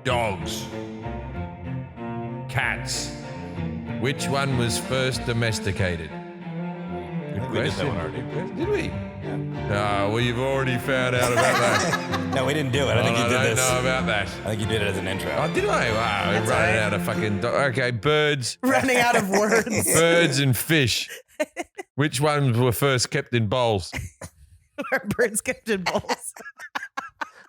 dogs, cats. Which one was first domesticated? We did that one already. Did we? Yeah. Well, you've already found out about that. No, we didn't do it. I think you did this. I don't know about that. I think you did it as an intro. Oh, did I? Wow, I'm running out of fucking... Okay, birds. Running out of words. Birds and fish. Which ones were first kept in bowls? Are birds kept in bowls?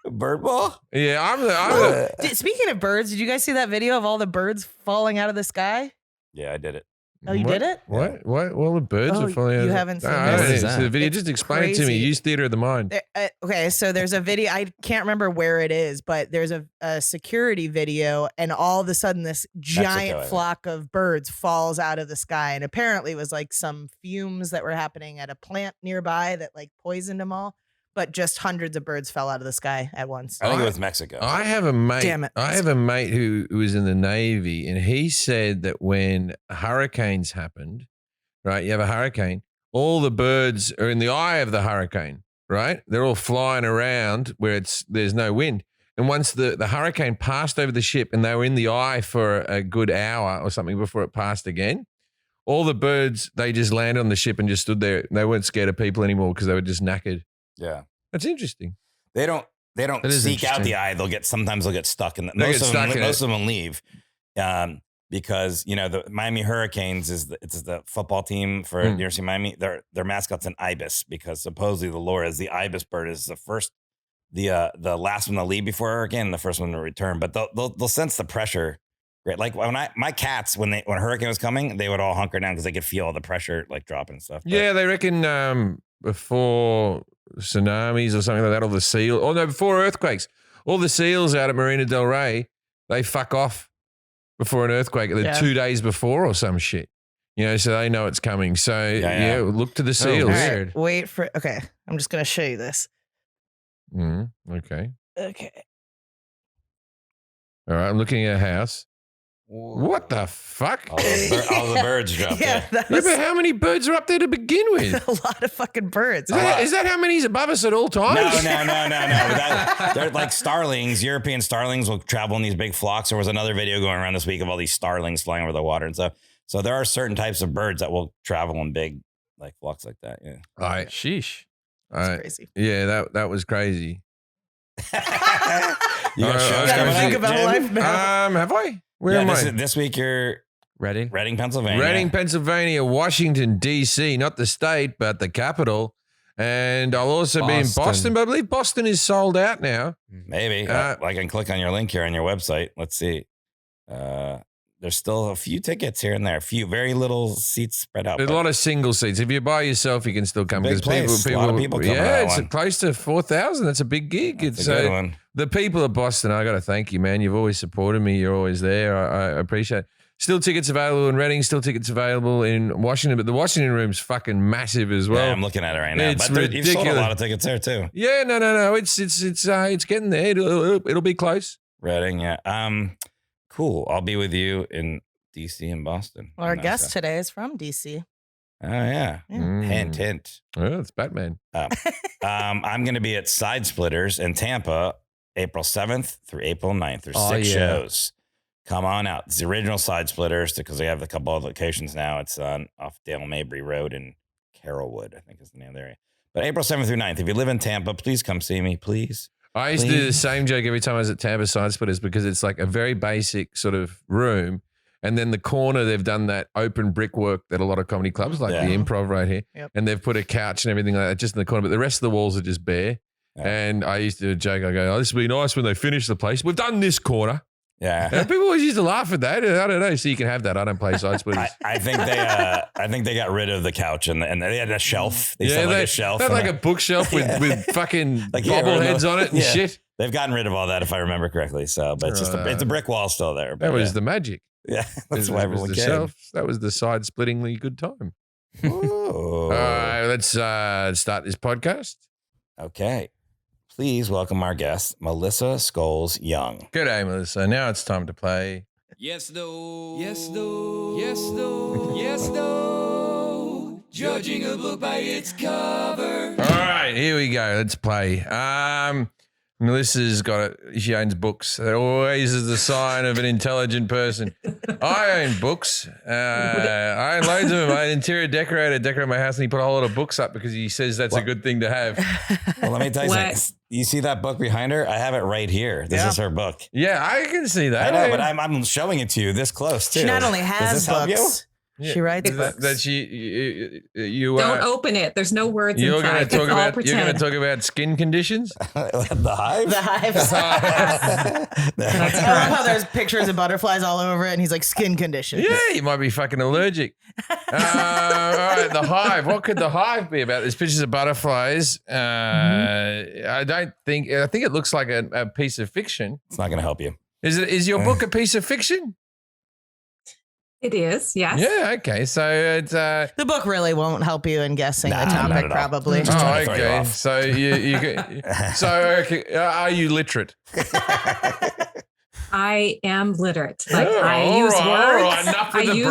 Bird ball? Yeah, Speaking of birds, did you guys see that video of all the birds falling out of the sky? Yeah, I did it. Oh, you did it? What? Well, the birds are falling out. You haven't seen I this? haven't seen the video. Just explain it to me. Use theater of the mind. Okay, so there's a video. I can't remember where it is, but there's a security video, and all of a sudden this giant flock of birds falls out of the sky, and apparently it was like some fumes that were happening at a plant nearby that like poisoned them all. But just hundreds of birds fell out of the sky at once. I think it was Mexico. I have a mate. Damn it. I have a mate who was in the Navy, and he said that when hurricanes happened, right? You have a hurricane, all the birds are in the eye of the hurricane, right? They're all flying around where there's no wind. And once the hurricane passed over the ship and they were in the eye for a good hour or something before it passed again, all the birds, they just landed on the ship and just stood there. They weren't scared of people anymore because they were just knackered. Yeah. That's interesting. They don't seek out the eye. Sometimes they'll get stuck in most of them leave. Because the Miami Hurricanes is the football team for University of Miami. Their mascot's an ibis because supposedly the lore is the ibis bird is the last one to leave before a hurricane and the first one to return. But they'll sense the pressure. Right, like my cats when a hurricane was coming, they would all hunker down because they could feel all the pressure like dropping and stuff. Yeah, they reckon before tsunamis or something like that, all the seals. Oh no, before earthquakes, all the seals out at Marina Del Rey, they fuck off before an earthquake. They're 2 days before or some shit. So they know it's coming. So yeah look to the seals. Right, wait for. Okay, I'm just gonna show you this. Okay. Okay. All right, I'm looking at a house. What the fuck? All the birds dropped there. But how many birds are up there to begin with? A lot of fucking birds. Is that how many's above us at all times? No. They're like starlings. European starlings will travel in these big flocks. There was another video going around this week of all these starlings flying over the water and stuff. So there are certain types of birds that will travel in big like flocks like that. Yeah. All right. Sheesh. That's crazy. Yeah, that was crazy. You got shows gotta coming think up, about Jim? life now. Have I? Where am I? This week you're Reading, Pennsylvania. Reading, Pennsylvania, Washington, D.C., not the state, but the capital. And I'll also be in Boston, but I believe Boston is sold out now. Maybe. I can click on your link here on your website. Let's see. There's still a few tickets here and there. A few, very little seats spread out. There's a lot of single seats. If you buy yourself, you can still come. Big place. A lot of people come to that it's one. Close to 4,000. That's a big gig. That's a good one. The people of Boston, I got to thank you, man. You've always supported me. You're always there. I appreciate it. Still tickets available in Reading. Still tickets available in Washington. But the Washington room's fucking massive as well. Yeah, I'm looking at it right now. It's but ridiculous. You've sold a lot of tickets there too. Yeah, no. It's getting there. It'll be close. Reading, yeah. Cool. I'll be with you in DC and Boston. Well, our guest today is from DC. Oh yeah. Hint. Oh, it's Batman. I'm going to be at Side Splitters in Tampa, April 7th through April 9th. There's 6 shows. Come on out. It's the original Side Splitters because they have a couple of locations now. It's off Dale Mabry Road in Carrollwood, I think is the name of the area. But April 7th through 9th, if you live in Tampa, please come see me, please. I used to do the same joke every time I was at Tampa Side Splitters because it's like a very basic sort of room. And then the corner, they've done that open brickwork that a lot of comedy clubs, like the Improv right here. Yep. And they've put a couch and everything like that just in the corner. But the rest of the walls are just bare. Yeah. And I used to joke, I go, this would be nice when they finish the place. We've done this corner. Yeah. And people always used to laugh at that. I don't know. So you can have that. I don't play Side Splitters. I think they got rid of the couch and they had a shelf. They had like a shelf. They had like a bookshelf with fucking like bobbleheads on it and shit. They've gotten rid of all that if I remember correctly. So, but it's just it's a brick wall still there. But that was the magic. Yeah, that's why everyone came. That was the side-splittingly good time. All right, let's start this podcast. Okay. Please welcome our guest, Melissa Scholes Young. Good day, Melissa. Now it's time to play. Yes, no. Yes, no. Yes, no. Yes, no. Judging a book by its cover. All right, here we go. Let's play. Melissa's got it. She owns books. That always is the sign of an intelligent person. I own books. I own loads of them. I'm an interior decorator, decorate my house, and he put a whole lot of books up because he says that's a good thing to have. Well, let me tell you something. You see that book behind her? I have it right here. This is her book. Yeah, I can see that. I know, but I'm showing it to you this close too. She not only has books. Yeah. She writes books. That you don't open it. There's no words you're inside. You're going to talk about skin conditions? The Hive? The Hive. I love how there's pictures of butterflies all over it, and he's like, skin conditions. Yeah, you might be fucking allergic. All right, the Hive. What could the Hive be about? There's pictures of butterflies. I think it looks like a piece of fiction. It's not going to help you. Is your book a piece of fiction? It is, yes. Yeah, okay. So it's the book really won't help you in guessing the topic, probably. Oh, okay. So are you literate? I am literate. Like I use words. Enough with the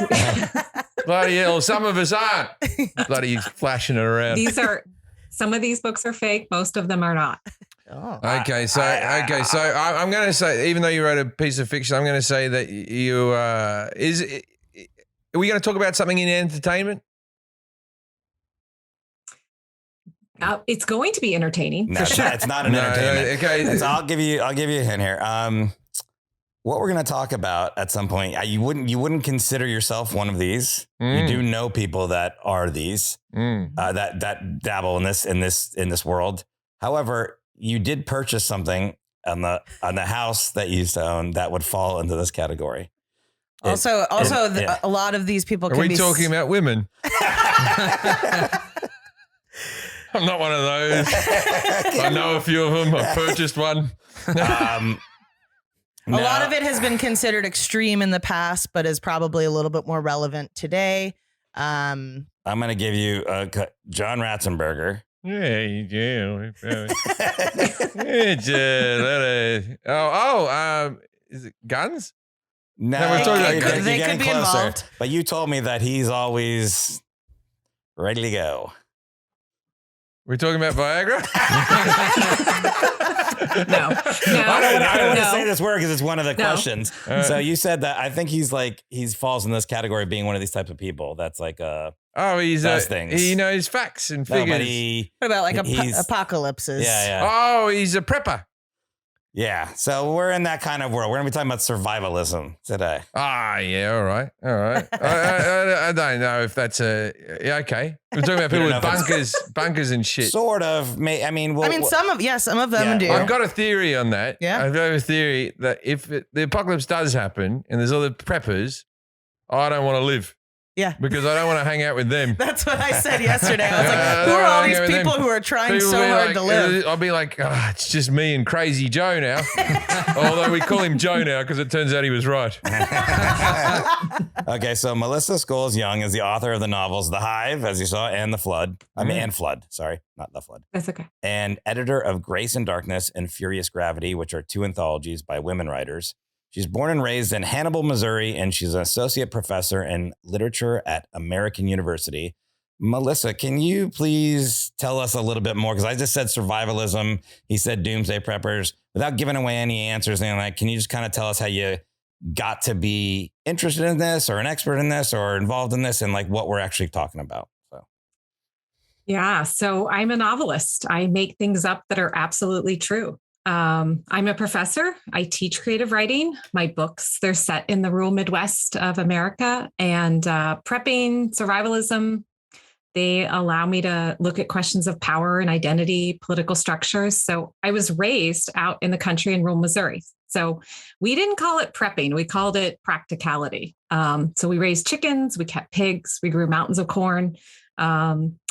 bragging. Bloody hell, some of us aren't. Bloody flashing it around. Some of these books are fake. Most of them are not. Oh. Okay, so I'm going to say, even though you wrote a piece of fiction, I'm going to say that you are we going to talk about something in entertainment? It's going to be entertaining. No, for sure. It's not an entertainment. Okay, so I'll give you a hint here. What we're going to talk about at some point, you wouldn't consider yourself one of these. You do know people that are these that dabble in this world. However, you did purchase something on the house that you used to own that would fall into this category. Also, a lot of these people. Are we talking about women? I'm not one of those. I know a few of them. I've purchased one. A lot of it has been considered extreme in the past, but is probably a little bit more relevant today. I'm going to give you John Ratzenberger. Yeah. Is it guns? No, we're talking they about could be closer. involved. But you told me that he's always ready to go. We're talking about Viagra? No. I don't want to say this word because it's one of the questions. So you said that I think he falls in this category of being one of these types of people. That's like things. He knows facts and figures. What about like apocalypses? Yeah. Oh, he's a prepper. Yeah. So we're in that kind of world. We're going to be talking about survivalism today. Ah, yeah. All right. I don't know if that's okay. We're talking about people with bunkers and shit. Sort of. Some of them do. I've got a theory on that. Yeah. I've got a theory that if the apocalypse does happen and there's other preppers, I don't want to live. Yeah. Because I don't want to hang out with them. That's what I said yesterday. I was like, who are all these people who are trying so hard to live? I'll be like, it's just me and Crazy Joe now. Although we call him Joe now because it turns out he was right. Okay, so Melissa Scholes Young is the author of the novels The Hive, as you saw, and The Flood. And Flood. Sorry, not The Flood. That's okay. And editor of Grace and Darkness and Furious Gravity, which are 2 anthologies by women writers. She's born and raised in Hannibal, Missouri, and she's an associate professor in literature at American University. Melissa, can you please tell us a little bit more? Because I just said survivalism. He said doomsday preppers. Without giving away any answers, anything like, can you just kind of tell us how you got to be interested in this or an expert in this or involved in this and like what we're actually talking about? Yeah. So I'm a novelist. I make things up that are absolutely true. I'm a professor. I teach creative writing. My books, they're set in the rural Midwest of America, and prepping, survivalism, they allow me to look at questions of power and identity, political structures. So I was raised out in the country in rural Missouri. So we didn't call it prepping. We called it practicality. So we raised chickens, we kept pigs, we grew mountains of corn.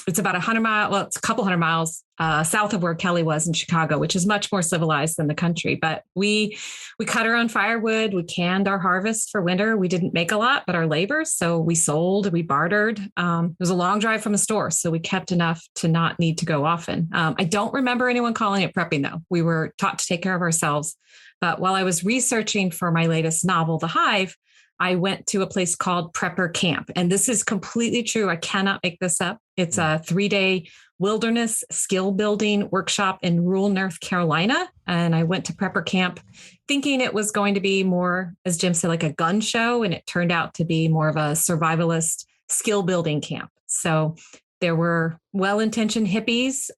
It's about it's a couple hundred miles south of where Kelly was in Chicago, which is much more civilized than the country. But we cut our own firewood. We canned our harvest for winter. We didn't make a lot, but our labor. So we sold, we bartered. It was a long drive from a store. So we kept enough to not need to go often. I don't remember anyone calling it prepping, though. We were taught to take care of ourselves. But while I was researching for my latest novel, The Hive, I went to a place called Prepper Camp. And this is completely true. I cannot make this up. It's a 3-day wilderness skill building workshop in rural North Carolina. And I went to prepper camp thinking it was going to be more, as Jim said, like a gun show. And it turned out to be more of a survivalist skill building camp. So there were well-intentioned hippies,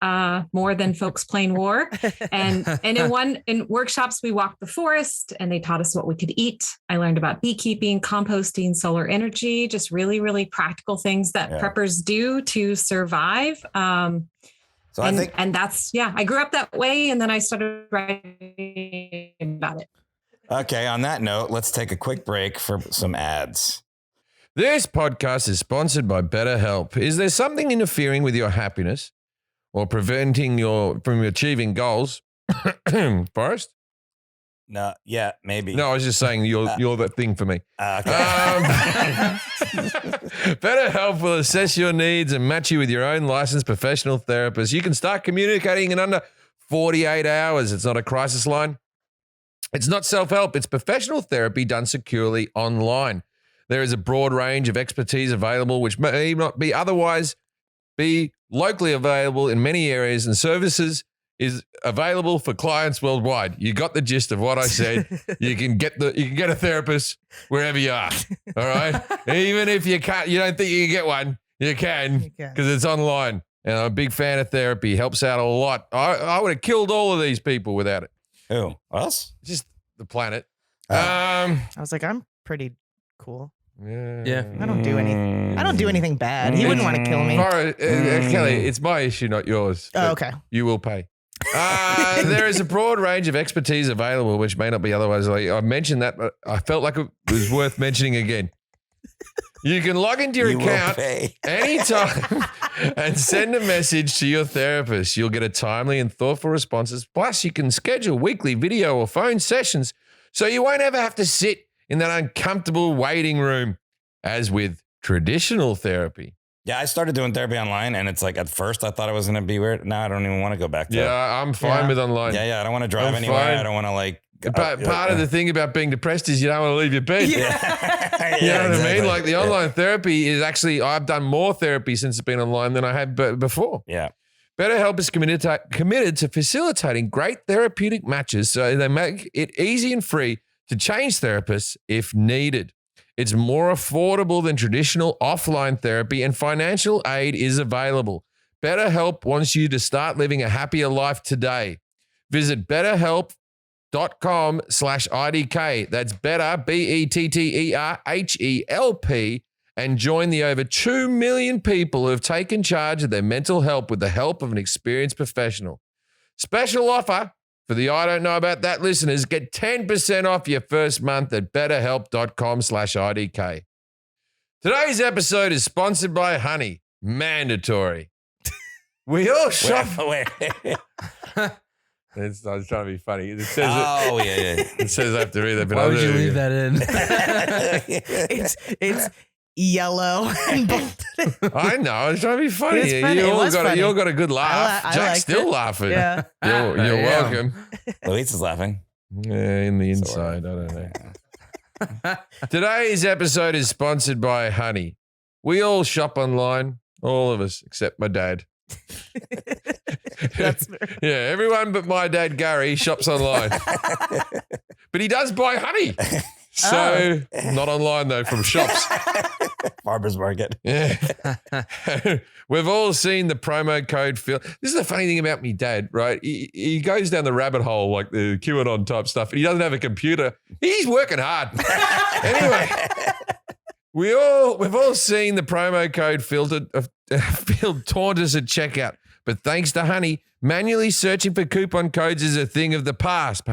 more than folks playing war. And in workshops, we walked the forest and they taught us what we could eat. I learned about beekeeping, composting, solar energy, just really, really practical things that preppers do to survive. I grew up that way. And then I started writing about it. Okay. On that note, let's take a quick break for some ads. This podcast is sponsored by BetterHelp. Is there something interfering with your happiness or preventing you from achieving goals? Forrest? No, yeah, maybe. No, I was just saying you're that thing for me. Okay. BetterHelp will assess your needs and match you with your own licensed professional therapist. You can start communicating in under 48 hours. It's not a crisis line. It's not self-help. It's professional therapy done securely online. There is a broad range of expertise available, which may not be otherwise be locally available in many areas, and services is available for clients worldwide. You got the gist of what I said. You can get a therapist wherever you are. All right. Even if you don't think you can get one, you can because it's online. And I'm a big fan of therapy. Helps out a lot. I would have killed all of these people without it. Who? Us? Just the planet. I was like, I'm pretty cool. Yeah. I don't do anything bad. He wouldn't want to kill me. Kelly, it's my issue, not yours. Oh, okay. You will pay. There is a broad range of expertise available, which may not be otherwise. I mentioned that, but I felt like it was worth mentioning again. You can log into your account anytime and send a message to your therapist. You'll get a timely and thoughtful responses. Plus, you can schedule weekly video or phone sessions so you won't ever have to sit in that uncomfortable waiting room as with traditional therapy. Yeah, I started doing therapy online, and it's like at first I thought it was going to be weird. Now I don't even want to go back to it. Yeah, I'm fine with online. Yeah, I don't want to drive anywhere. I don't want to like... But part of the thing about being depressed is you don't want to leave your bed. You know what I mean? Like the online therapy is actually, I've done more therapy since it's been online than I had before. Yeah. BetterHelp is committed to facilitating great therapeutic matches so they make it easy and free to change therapists if needed. It's more affordable than traditional offline therapy, and financial aid is available. BetterHelp wants you to start living a happier life today. Visit BetterHelp.com/IDK. That's better, BetterHelp, and join the over 2 million people who have taken charge of their mental health with the help of an experienced professional. Special offer for the I don't know about that listeners, get 10% off your first month at betterhelp.com/IDK. Today's episode is sponsored by Honey. Mandatory. We all shop. Wait. I was trying to be funny. It says It says I have to read that. But why would you leave that in? It's yellow and bold. I know. I was trying to be funny. It's funny. You all got a good laugh. I Jack's still laughing. Yeah. You're welcome. Luis is laughing. Yeah, in the inside. I don't know. Today's episode is sponsored by Honey. We all shop online. All of us, except my dad. That's fair. Yeah, everyone but my dad, Gary, shops online. But he does buy honey. So, not online though, from shops. Farmer's market. Yeah. We've all seen the promo code Phil. This is the funny thing about me dad, right? He goes down the rabbit hole like the QAnon type stuff, and he doesn't have a computer. He's working hard. Anyway, we've all seen the promo code field taunt us at checkout. But thanks to Honey, manually searching for coupon codes is a thing of the past.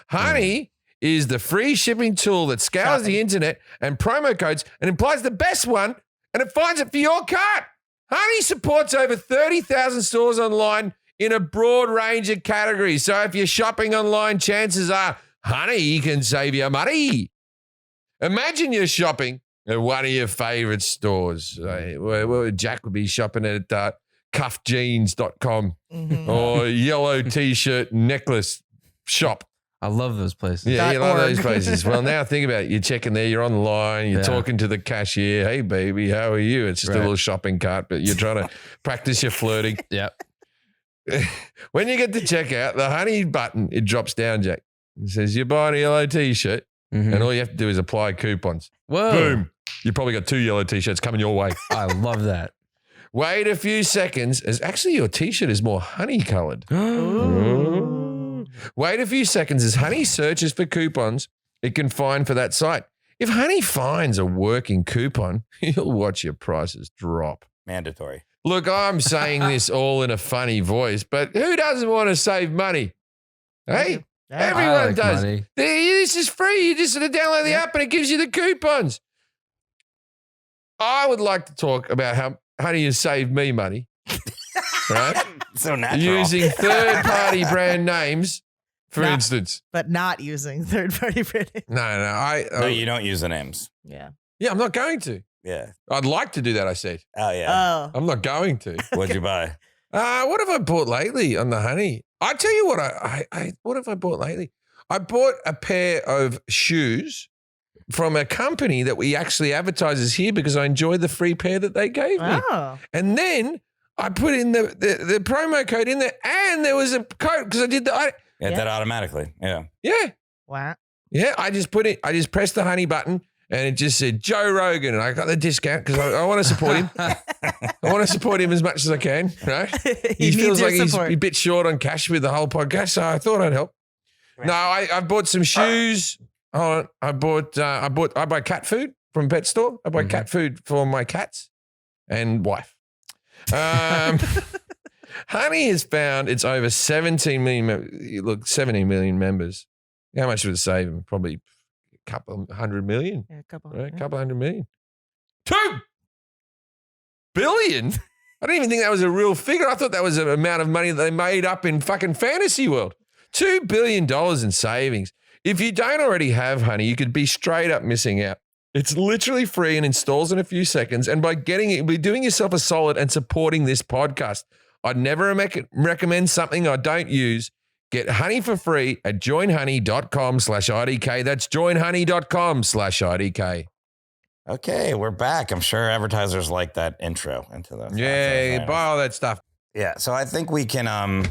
Honey is the free shipping tool that scours the internet and promo codes and implies the best one, and it finds it for your cart. Honey supports over 30,000 stores online in a broad range of categories. So if you're shopping online, chances are Honey can save you money. Imagine you're shopping at one of your favorite stores. Jack would be shopping at cuffjeans.com or yellow t-shirt necklace shop. I love those places. Yeah, you love those places. Well, now think about it. You're checking there, you're on the line, you're talking to the cashier. Hey, baby, how are you? It's just a little shopping cart, but you're trying to practice your flirting. Yep. When you get to checkout, the honey button, it drops down, Jack. It says, you're buying a yellow T-shirt, and all you have to do is apply coupons. Whoa. Boom. You probably got 2 yellow T-shirts coming your way. I love that. Wait a few seconds, as actually your T-shirt is more honey-colored. Wait a few seconds as Honey searches for coupons it can find for that site. If Honey finds a working coupon, you'll watch your prices drop. Mandatory. Look, I'm saying this all in a funny voice, but who doesn't want to save money? Hey, everyone does. Money. This is free. You just sort of download the app and it gives you the coupons. I would like to talk about how Honey has saved me money. Right? So natural. Using third-party brand names, for instance. But not using third-party brand names. No, No, you don't use the names. Yeah. Yeah, I'm not going to. Yeah. I'd like to do that, I said. Oh, yeah. I'm not going to. What'd you buy? What have I bought lately on the Honey? I tell you what, what have I bought lately? I bought a pair of shoes from a company that we actually advertises here because I enjoyed the free pair that they gave me. Oh. And then I put in the promo code in there, and there was a code because I did That automatically. Yeah. Yeah. Wow. Yeah. I just pressed the Honey button, and it just said Joe Rogan, and I got the discount because I want to support him. I want to support him as much as I can. Right? He feels like he's a bit short on cash with the whole podcast, so I thought I'd help. Right. No, I bought some shoes. I buy cat food from a pet store. I buy cat food for my cats and wife. Honey has found it's over 17 million. 17 million members. How much would it save them? Probably a couple hundred million. Yeah, a couple. Right? Couple $100 million. 2 billion? I didn't even think that was a real figure. I thought that was an amount of money that they made up in fucking fantasy world. $2 billion in savings. If you don't already have Honey, you could be straight up missing out. It's literally free and installs in a few seconds. And by getting it, you'll be doing yourself a solid and supporting this podcast. I'd never recommend something I don't use. Get Honey for free at joinhoney.com/IDK. That's joinhoney.com/IDK. Okay, we're back. I'm sure advertisers like that intro into the. Yeah, buy all that stuff. Yeah, so I think we can,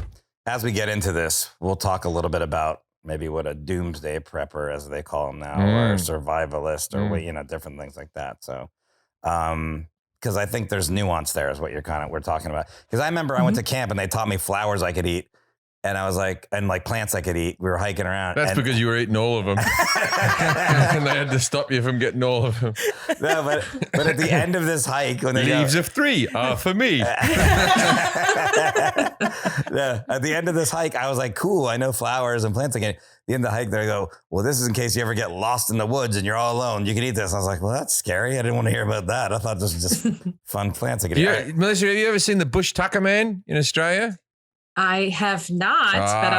as we get into this, we'll talk a little bit about maybe what a doomsday prepper, as they call them now, or a survivalist, or different things like that. So, because I think there's nuance there, is what we're talking about. Because I remember I went to camp and they taught me flowers I could eat, and I was like, and like plants I could eat. We were hiking around. That's because you were eating all of them, and they had to stop you from getting all of them. No, but at the end of this hike, when they leaves of 3 are for me. Yeah, at the end of this hike, I was like, cool, I know flowers and plants again. At the end of the hike, they go, well, this is in case you ever get lost in the woods and you're all alone. You can eat this. I was like, well, that's scary. I didn't want to hear about that. I thought this was just fun plants I could eat. Melissa, have you ever seen the Bush Tucker Man in Australia? I have not, but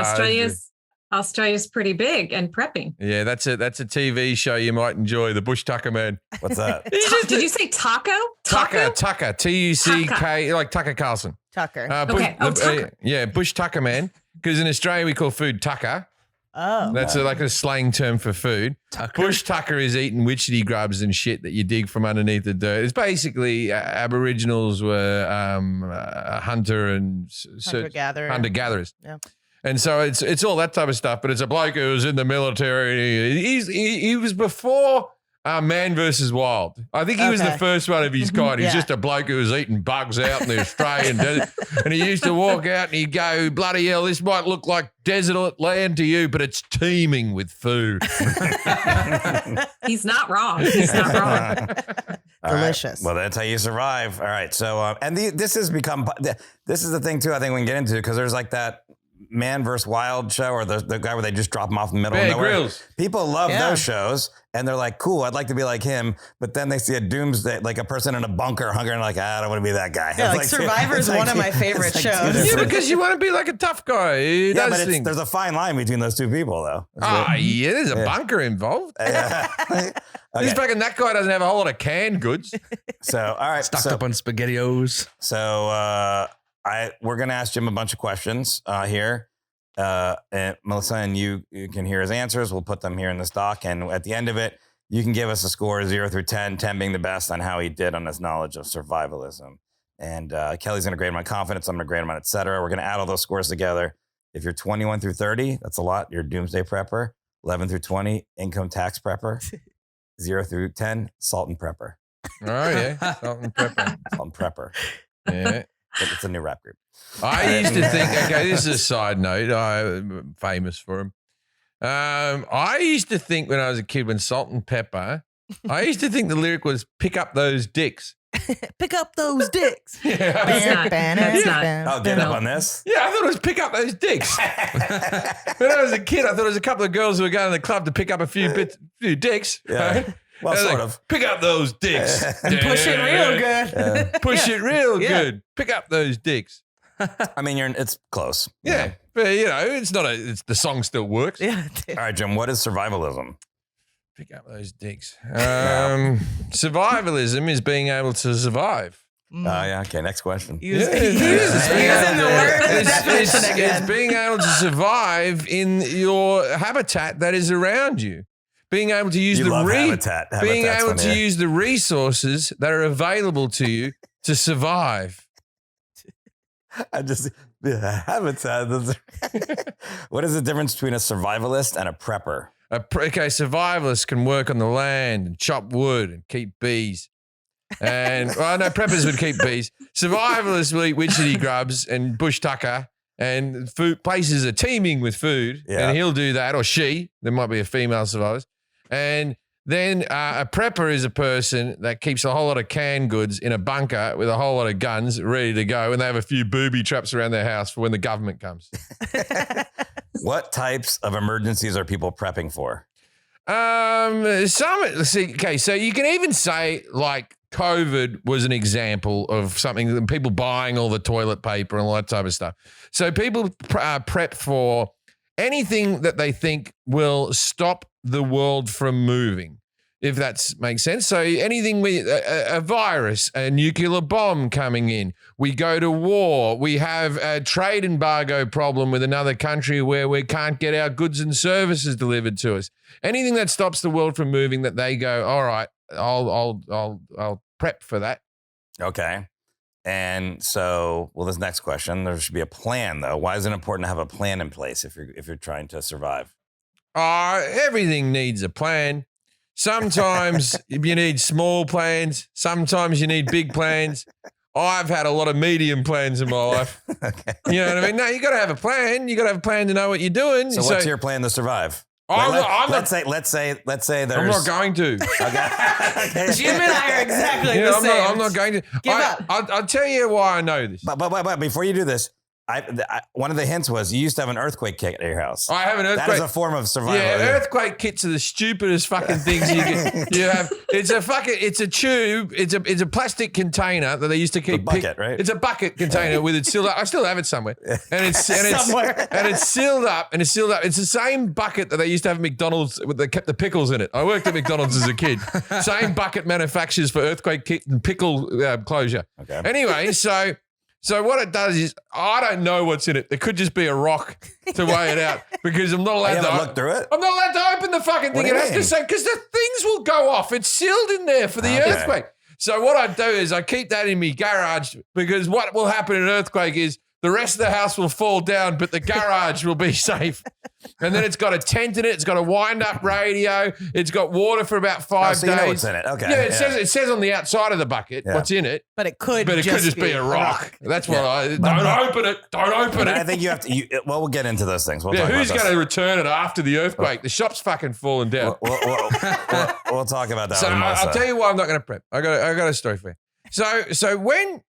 Australia's pretty big and prepping. Yeah, that's a TV show you might enjoy, the Bush Tucker Man. What's that? Did you say taco? Tucker, Tucker, like Tucker Carlson. Tucker. Tucker. Bush Tucker Man. Because in Australia we call food tucker. Oh. That's like a slang term for food. Tucker? Bush tucker is eating witchetty grubs and shit that you dig from underneath the dirt. It's basically Aboriginals were hunter-gatherers. Yeah. And so it's all that type of stuff, but it's a bloke who was in the military. He was before Man versus Wild. I think he was the first one of his kind. He's just a bloke who was eating bugs out in the Australian desert. And he used to walk out and he'd go, bloody hell, this might look like desert land to you, but it's teeming with food. He's not wrong. He's not wrong. Delicious. Right. Well, that's how you survive. All right. So, this is the thing too, I think we can get into, because there's like that Man vs. Wild show, or the guy where they just drop him off in the middle of nowhere. Grills. People love those shows, and they're like, cool, I'd like to be like him. But then they see a doomsday, like a person in a bunker hungry, and like, I don't want to be that guy. Yeah, like Survivor's one of my favorite shows. Yeah, because you want to be like a tough guy. But there's a fine line between those two people, though. There's a bunker involved. Okay. He's fucking, that guy doesn't have a whole lot of canned goods. So, all right. Stocked up on SpaghettiOs. So, we're going to ask Jim a bunch of questions here. and Melissa and you can hear his answers. We'll put them here in this doc. And at the end of it, you can give us a score 0 through 10, 10 being the best on how he did on his knowledge of survivalism. And Kelly's going to grade him on confidence. I'm going to grade him on et cetera. We're going to add all those scores together. If you're 21 through 30, that's a lot. You're a doomsday prepper. 11 through 20, income tax prepper. 0 through 10, salt and prepper. Oh, yeah. Salt and prepper. Salt and prepper. Yeah. It's a new rap group. I used to think, okay, this is a side note. I'm famous for him. I used to think when I was a kid, when salt and pepper, I used to think the lyric was pick up those dicks. Pick up those dicks. Yeah. That's not. I'll get up on this. Yeah, I thought it was pick up those dicks. When I was a kid, I thought it was a couple of girls who were going to the club to pick up a few dicks. Yeah. Right? Well, sort of. Pick up those dicks. And push it real good. Push it real good. Pick up those dicks. I mean, it's close. Yeah. But, it's not the song still works. Yeah. All right, Jim, what is survivalism? Pick up those dicks. Survivalism is being able to survive. Yeah. Okay. Next question. Using the word definition again. It's being able to survive in your habitat that is around you. Being able to use habitat. Being able to use the resources that are available to you to survive. Habitat. What is the difference between a survivalist and a prepper? Survivalists can work on the land and chop wood and keep bees. And preppers would keep bees. Survivalists will eat witchetty grubs and bush tucker, and food places are teeming with food. Yeah. And he'll do that, or she. There might be a female survivalist. And then a prepper is a person that keeps a whole lot of canned goods in a bunker with a whole lot of guns ready to go, and they have a few booby traps around their house for when the government comes. What types of emergencies are people prepping for? So you can even say like COVID was an example of something that people buying all the toilet paper and all that type of stuff. So people prep for anything that they think will stop the world from moving, if that makes sense. So anything with a virus, a nuclear bomb coming in, we go to war, we have a trade embargo problem with another country where we can't get our goods and services delivered to us. Anything that stops the world from moving, that they go, all right, I'll prep for that. Okay. And so, this next question, there should be a plan though. Why is it important to have a plan in place if you're trying to survive? Everything needs a plan. Sometimes you need small plans. Sometimes you need big plans. I've had a lot of medium plans in my life. Okay. You know what I mean? No, you got to have a plan. You got to have a plan to know what you're doing. So what's your plan to survive? Let's say there's. I'm not going to. Okay. Jim and I are exactly the same. I'm not going to. Give up. I'll tell you why I know this. But before you do this, one of the hints was you used to have an earthquake kit at your house. I have an earthquake. That is a form of survival. Yeah, earthquake kits are the stupidest fucking things you have. It's a tube. It's a plastic container that they used to keep. A bucket, right? It's a bucket container with it sealed up. I still have it somewhere, and it's sealed up. It's the same bucket that they used to have at McDonald's with the pickles in it. I worked at McDonald's as a kid. Same bucket manufacturers for earthquake kit and pickle closure. Okay. Anyway, So what it does is, I don't know what's in it. It could just be a rock to weigh it out, because I'm not allowed to look through it. I'm not allowed to open the fucking thing. It has to say, because the things will go off. It's sealed in there for the earthquake. So what I do is I keep that in my garage, because what will happen in an earthquake is the rest of the house will fall down, but the garage will be safe. And then it's got a tent in it. It's got a wind-up radio. It's got water for about 5 days. You know what's in it. Okay. Yeah, it says on the outside of the bucket what's in it. But it could just be a rock. That's what don't open it. Don't open it. I think you have to. We'll get into those things. We'll talk who's about going to return it after the earthquake? The shop's fucking falling down. We'll talk about that. So I'll tell you why I'm not going to prep. I got a story for you. So when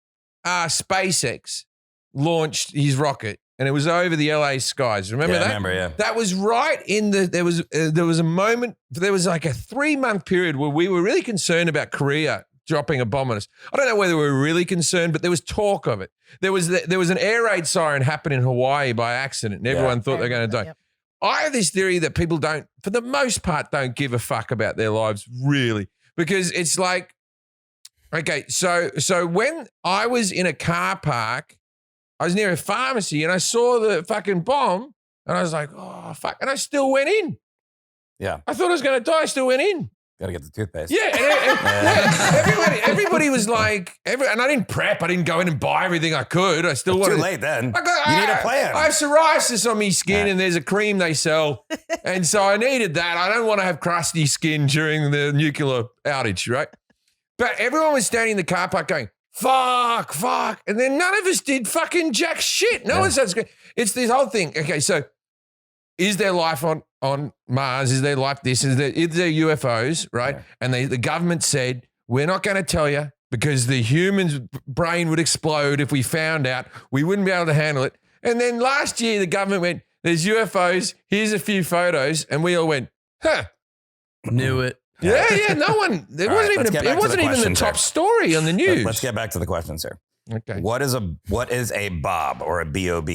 SpaceX launched his rocket, and it was over the LA skies. Remember that? I remember, yeah. That was right in there was a moment, there was like a 3-month period where we were really concerned about Korea dropping a bomb on us. I don't know whether we were really concerned, but there was talk of it. There was an air raid siren happen in Hawaii by accident, and everyone thought they were going to die. Yep. I have this theory that people don't, for the most part, don't give a fuck about their lives, really, because it's like, okay, so when I was in a car park, I was near a pharmacy and I saw the fucking bomb. And I was like, oh, fuck. And I still went in. Yeah. I thought I was going to die. I still went in. Got to get the toothpaste. Yeah. Everybody was like, and I didn't prep. I didn't go in and buy everything I could. I still wanted. Too late then. You need a plan. I have psoriasis on my skin and there's a cream they sell. And so I needed that. I don't want to have crusty skin during the nuclear outage, right? But everyone was standing in the car park going, fuck. And then none of us did fucking jack shit. No one starts going. It's this whole thing. Okay, so is there life on Mars? Is there life this? Is there UFOs, right? Yeah. And the government said, we're not going to tell you because the human's brain would explode if we found out. We wouldn't be able to handle it. And then last year, the government went, there's UFOs. Here's a few photos. And we all went, huh. Knew it. Yeah. No one. It wasn't even the top story on the news. Let's get back to the questions here. Okay. What is a bob or a BOB?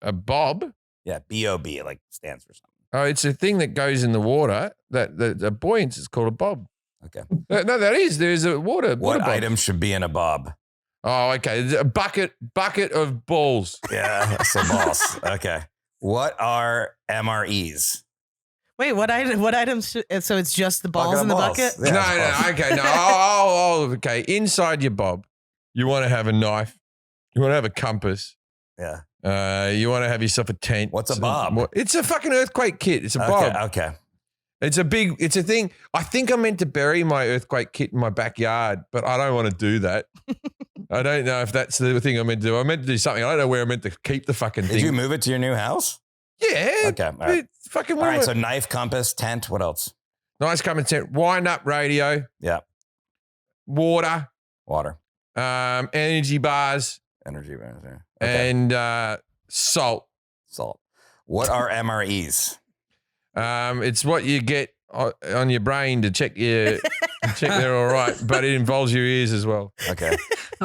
A bob? Yeah, BOB, like stands for something. Oh, it's a thing that goes in the water. That the buoyance is called a bob. Okay. No, that is. There's a water. What bob. item should be in a bob? Oh, okay. A bucket of balls. Yeah, some balls. Okay. What are MREs? Wait, what items? So it's just the balls in the bucket? Yeah, no. Okay, no. Okay. Inside your bob, you want to have a knife. You want to have a compass. Yeah. You want to have yourself a tent. What's a bob? It's a fucking earthquake kit. It's a bob. Okay. It's a thing. I think I'm meant to bury my earthquake kit in my backyard, but I don't want to do that. I don't know if that's the thing I'm meant to do. I'm meant to do something. I don't know where I'm meant to keep the fucking thing. Did you move it to your new house? Yeah. Okay. All right. Fucking all right. So knife, compass, tent. What else? Nice compass, tent. Wind up radio. Yeah. Water. Energy Energy bars. bars. Yeah. Okay. And salt. What are MREs? It's what you get on your brain to check they're all right, but it involves your ears as well. Okay.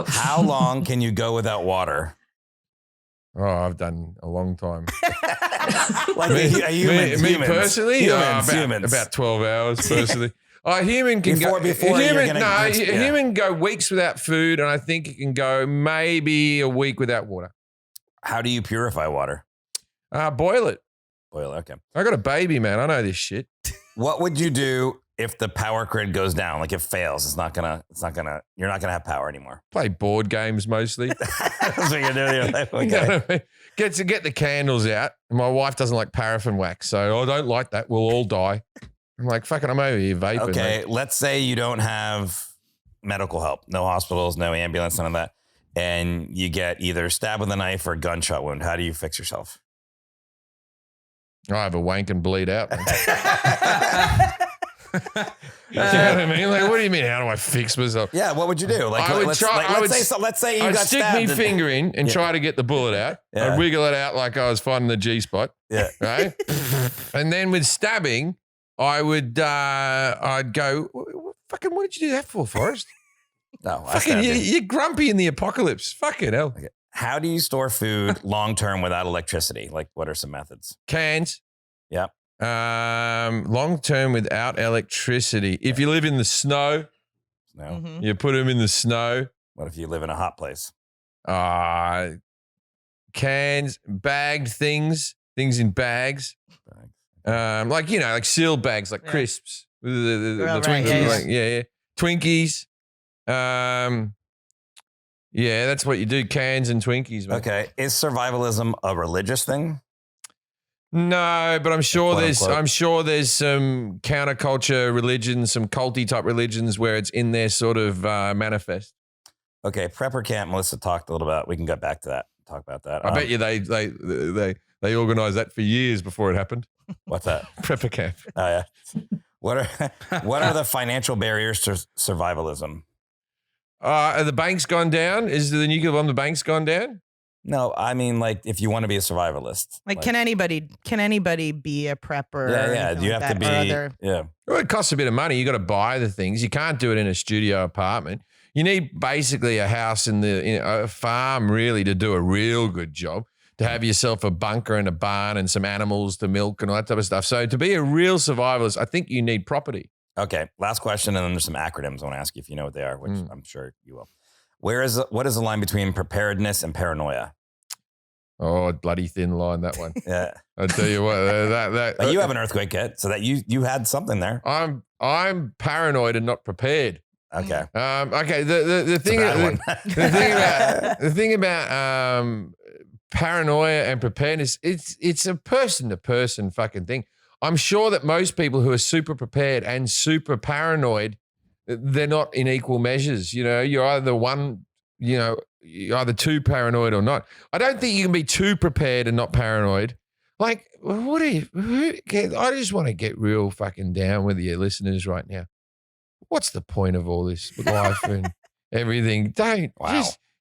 How long can you go without water? Oh, I've done a long time. Like me personally, humans. about 12 hours personally. A human can go weeks without food, and I think it can go maybe a week without water. How do you purify water? Boil it. Okay. I got a baby, man. I know this shit. What would you do if the power grid goes down? Like it fails, you're not gonna have power anymore. Play board games mostly. That's what you're doing. Okay. You know what I mean? Get the candles out. My wife doesn't like paraffin wax, so I don't like that. We'll all die. I'm like, fuck it, I'm over here vaping. Okay, mate. Let's say you don't have medical help, no hospitals, no ambulance, none of that, and you get either stabbed with a knife or a gunshot wound. How do you fix yourself? I have a wank and bleed out. You know what I mean? Like, what do you mean? How do I fix myself? Yeah, what would you do? Like, let's say you got stick stabbed. my finger in and try to get the bullet out. Yeah. I'd wiggle it out like I was finding the G spot. Yeah. Right. And then with stabbing, I'd go, fucking, what did you do that for, Forrest? No, fucking, you're grumpy in the apocalypse. Fucking hell. Okay. How do you store food long term without electricity? Like, what are some methods? Cans. Yeah. Long term without electricity. If you live in the snow, you put them in the snow. What if you live in a hot place? Cans, bagged things in bags. Like, like sealed bags, like crisps. The Twinkies. Twinkies. Yeah, that's what you do. Cans and Twinkies. Man. Okay. Is survivalism a religious thing? No, but I'm sure Quote, there's unquote. Some counterculture religions, some culty type religions where it's in their sort of manifest. Okay, Prepper Camp. Melissa talked a little about. We can get back to that. Talk about that. I bet you they organized that for years before it happened. What's that? Prepper Camp. Oh yeah. What are the financial barriers to survivalism? Are the banks gone down? Is the nuclear bomb? The banks gone down? No, I mean, like, if you want to be a survivalist, like can anybody be a prepper? Yeah. Do you have to be? Yeah. Well, it costs a bit of money. You got to buy the things. You can't do it in a studio apartment. You need basically a house in a farm, really, to do a real good job. To have yourself a bunker and a barn and some animals to milk and all that type of stuff. So to be a real survivalist, I think you need property. Okay, last question, and then there's some acronyms I want to ask you if you know what they are, which I'm sure you will. What is the line between preparedness and paranoia? Oh, bloody thin line, that one. Yeah. I'll tell you what, But you have an earthquake kit, so that you had something there. I'm paranoid and not prepared. Okay. Okay. The thing about paranoia and preparedness, it's a person to person fucking thing. I'm sure that most people who are super prepared and super paranoid, they're not in equal measures. You know, you're either one, you know, you're either too paranoid or not. I don't think you can be too prepared and not paranoid. Like, I just want to get real fucking down with your listeners right now. What's the point of all this life and everything?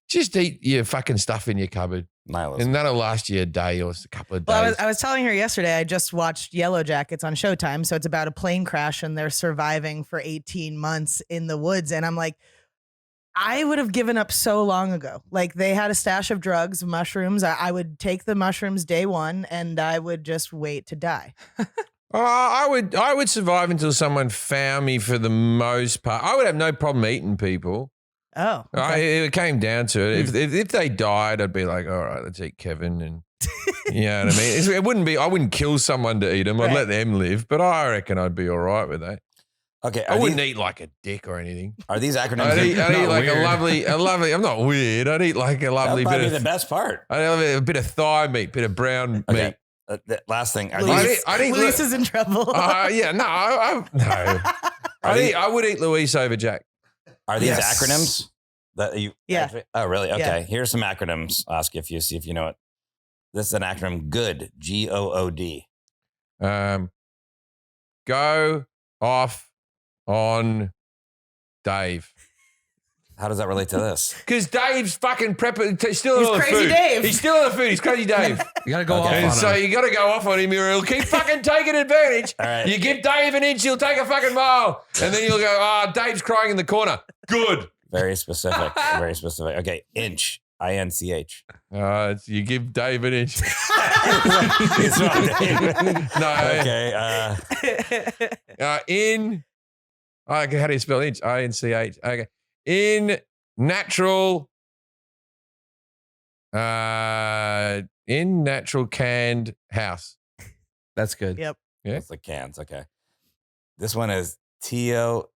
Just eat your fucking stuff in your cupboard. Nihilism. And that'll last you a day or a couple of days. Well, I was telling her yesterday, I just watched Yellow Jackets on Showtime. So it's about a plane crash and they're surviving for 18 months in the woods. And I'm like, I would have given up so long ago. Like they had a stash of drugs, mushrooms. I would take the mushrooms day one and I would just wait to die. I would survive until someone found me for the most part. I would have no problem eating people. Oh, okay. It came down to it. If they died, I'd be like, all right, let's eat Kevin, and you know what I mean. It wouldn't be. I wouldn't kill someone to eat them. I'd let them live, but I reckon I'd be all right with that. Okay, I wouldn't eat like a dick or anything. Are these acronyms? I'd eat like weird. a lovely. I'm not weird. I'd eat like a lovely That'd bit be of the best part. I'd have a bit of thigh meat, bit of brown meat. The last thing. Luis is in trouble. Yeah, no. I would eat Luis over Jack. Are these acronyms? That you? Yeah. Actually, oh, really? Okay. Yeah. Here's some acronyms. Ask if you see if you know it. This is an acronym. GOOD. GOOD. Go off on Dave. How does that relate to this? Because Dave's fucking stealing all the food. Crazy Dave. He's stealing the food. He's crazy Dave. You got to go off on him. And so you got to go off on him or he'll keep fucking taking advantage. All right. You give Dave an inch, he'll take a fucking mile. And then you'll go, Dave's crying in the corner. Good. Very specific. Very specific. Okay. Inch. INCH. You give Dave an inch. It's not Dave. No. Okay. How do you spell inch? INCH. Okay. In natural canned house. That's good. Yep. Yeah. That's the cans. Okay. This one is Teo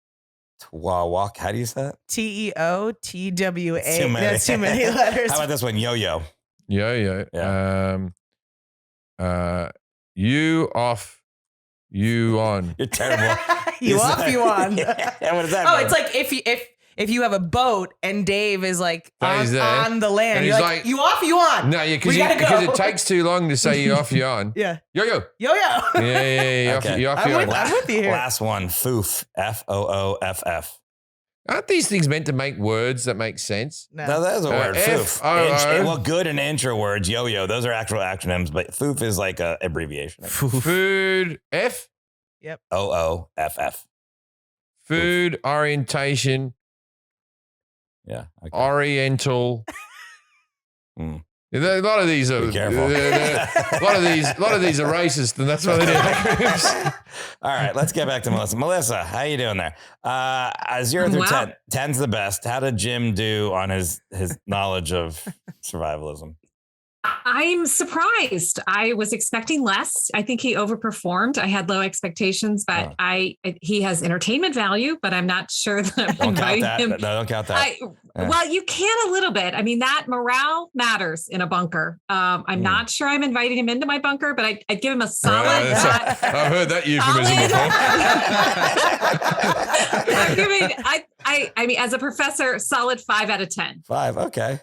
Twawak. How do you say it? TEOTWA. Too many. That's too many letters. How about this one? Yo-yo. Yo-yo. Yeah. You off, you on. You're terrible. You off, you on. Yeah, what does that Oh, mean? it's like if you have a boat and Dave is like on the land, and you're he's like, you off, you on. No, because it takes too long to say you off, you on. Yeah. Yo-yo. Yo-yo. Yeah. Okay. You off, you on. I'm with you here. Last one. Foof. FOOFF. Aren't these things meant to make words that make sense? No, that is a word. Foof. F-O-O. Well, good and inch are words. Yo-yo. Those are actual acronyms, but foof is like a abbreviation. Food. F. Yep. OOFF. Food orientation. Yeah. Okay. Oriental. A lot of these are. Be careful. A lot of these are racist, and that's why they do acronyms. All right, let's get back to Melissa. Melissa, how you doing there? 0 through 10. 10's the best. How did Jim do on his knowledge of survivalism? I'm surprised. I was expecting less. I think he overperformed. I had low expectations, but he has entertainment value, but I'm not sure that I'm inviting him. No, don't count that. Well, you can a little bit. I mean, that morale matters in a bunker. I'm not sure I'm inviting him into my bunker, but I'd give him a solid. I've heard that euphemism before. I mean, as a professor, solid 5 out of 10. 5. Okay.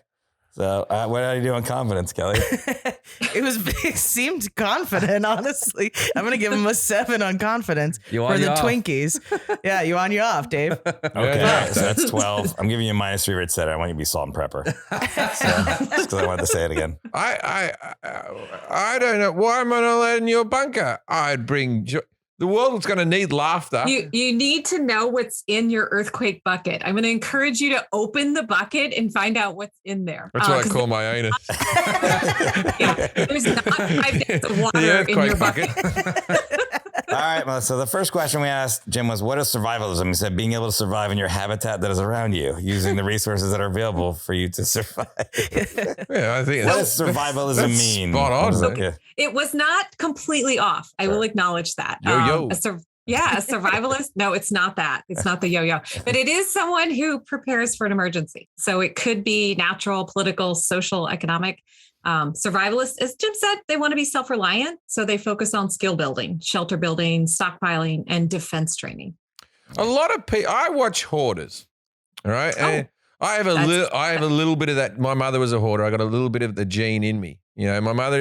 So what are you doing confidence, Kelly? It seemed confident, honestly. I'm going to give him a 7 on confidence you for on, the you Twinkies. Yeah, you on, you off, Dave. Okay, so that's 12. I'm giving you a -3 Rich said I want you to be salt and pepper. So, just because I wanted to say it again. I don't know. Why am I not allowed in your bunker? I'd bring the world's going to need laughter. You need to know what's in your earthquake bucket. I'm going to encourage you to open the bucket and find out what's in there. That's what I call my anus. There's not 5 days of water in your bucket. right. Well, so the first question we asked Jim was, what is survivalism? He said, being able to survive in your habitat that is around you, using the resources that are available for you to survive. Yeah, I think what does survivalism mean? Spot on. Okay. It was not completely off. I will acknowledge that. Yo-yo. A survivalist. No, it's not that. It's not the yo-yo, but it is someone who prepares for an emergency. So it could be natural, political, social, economic. Survivalists, as Jim said, they want to be self-reliant. So they focus on skill building, shelter building, stockpiling, and defense training. A lot of people, I watch hoarders. All right. And I have a little bit of that. My mother was a hoarder. I got a little bit of the gene in me. You know, my mother,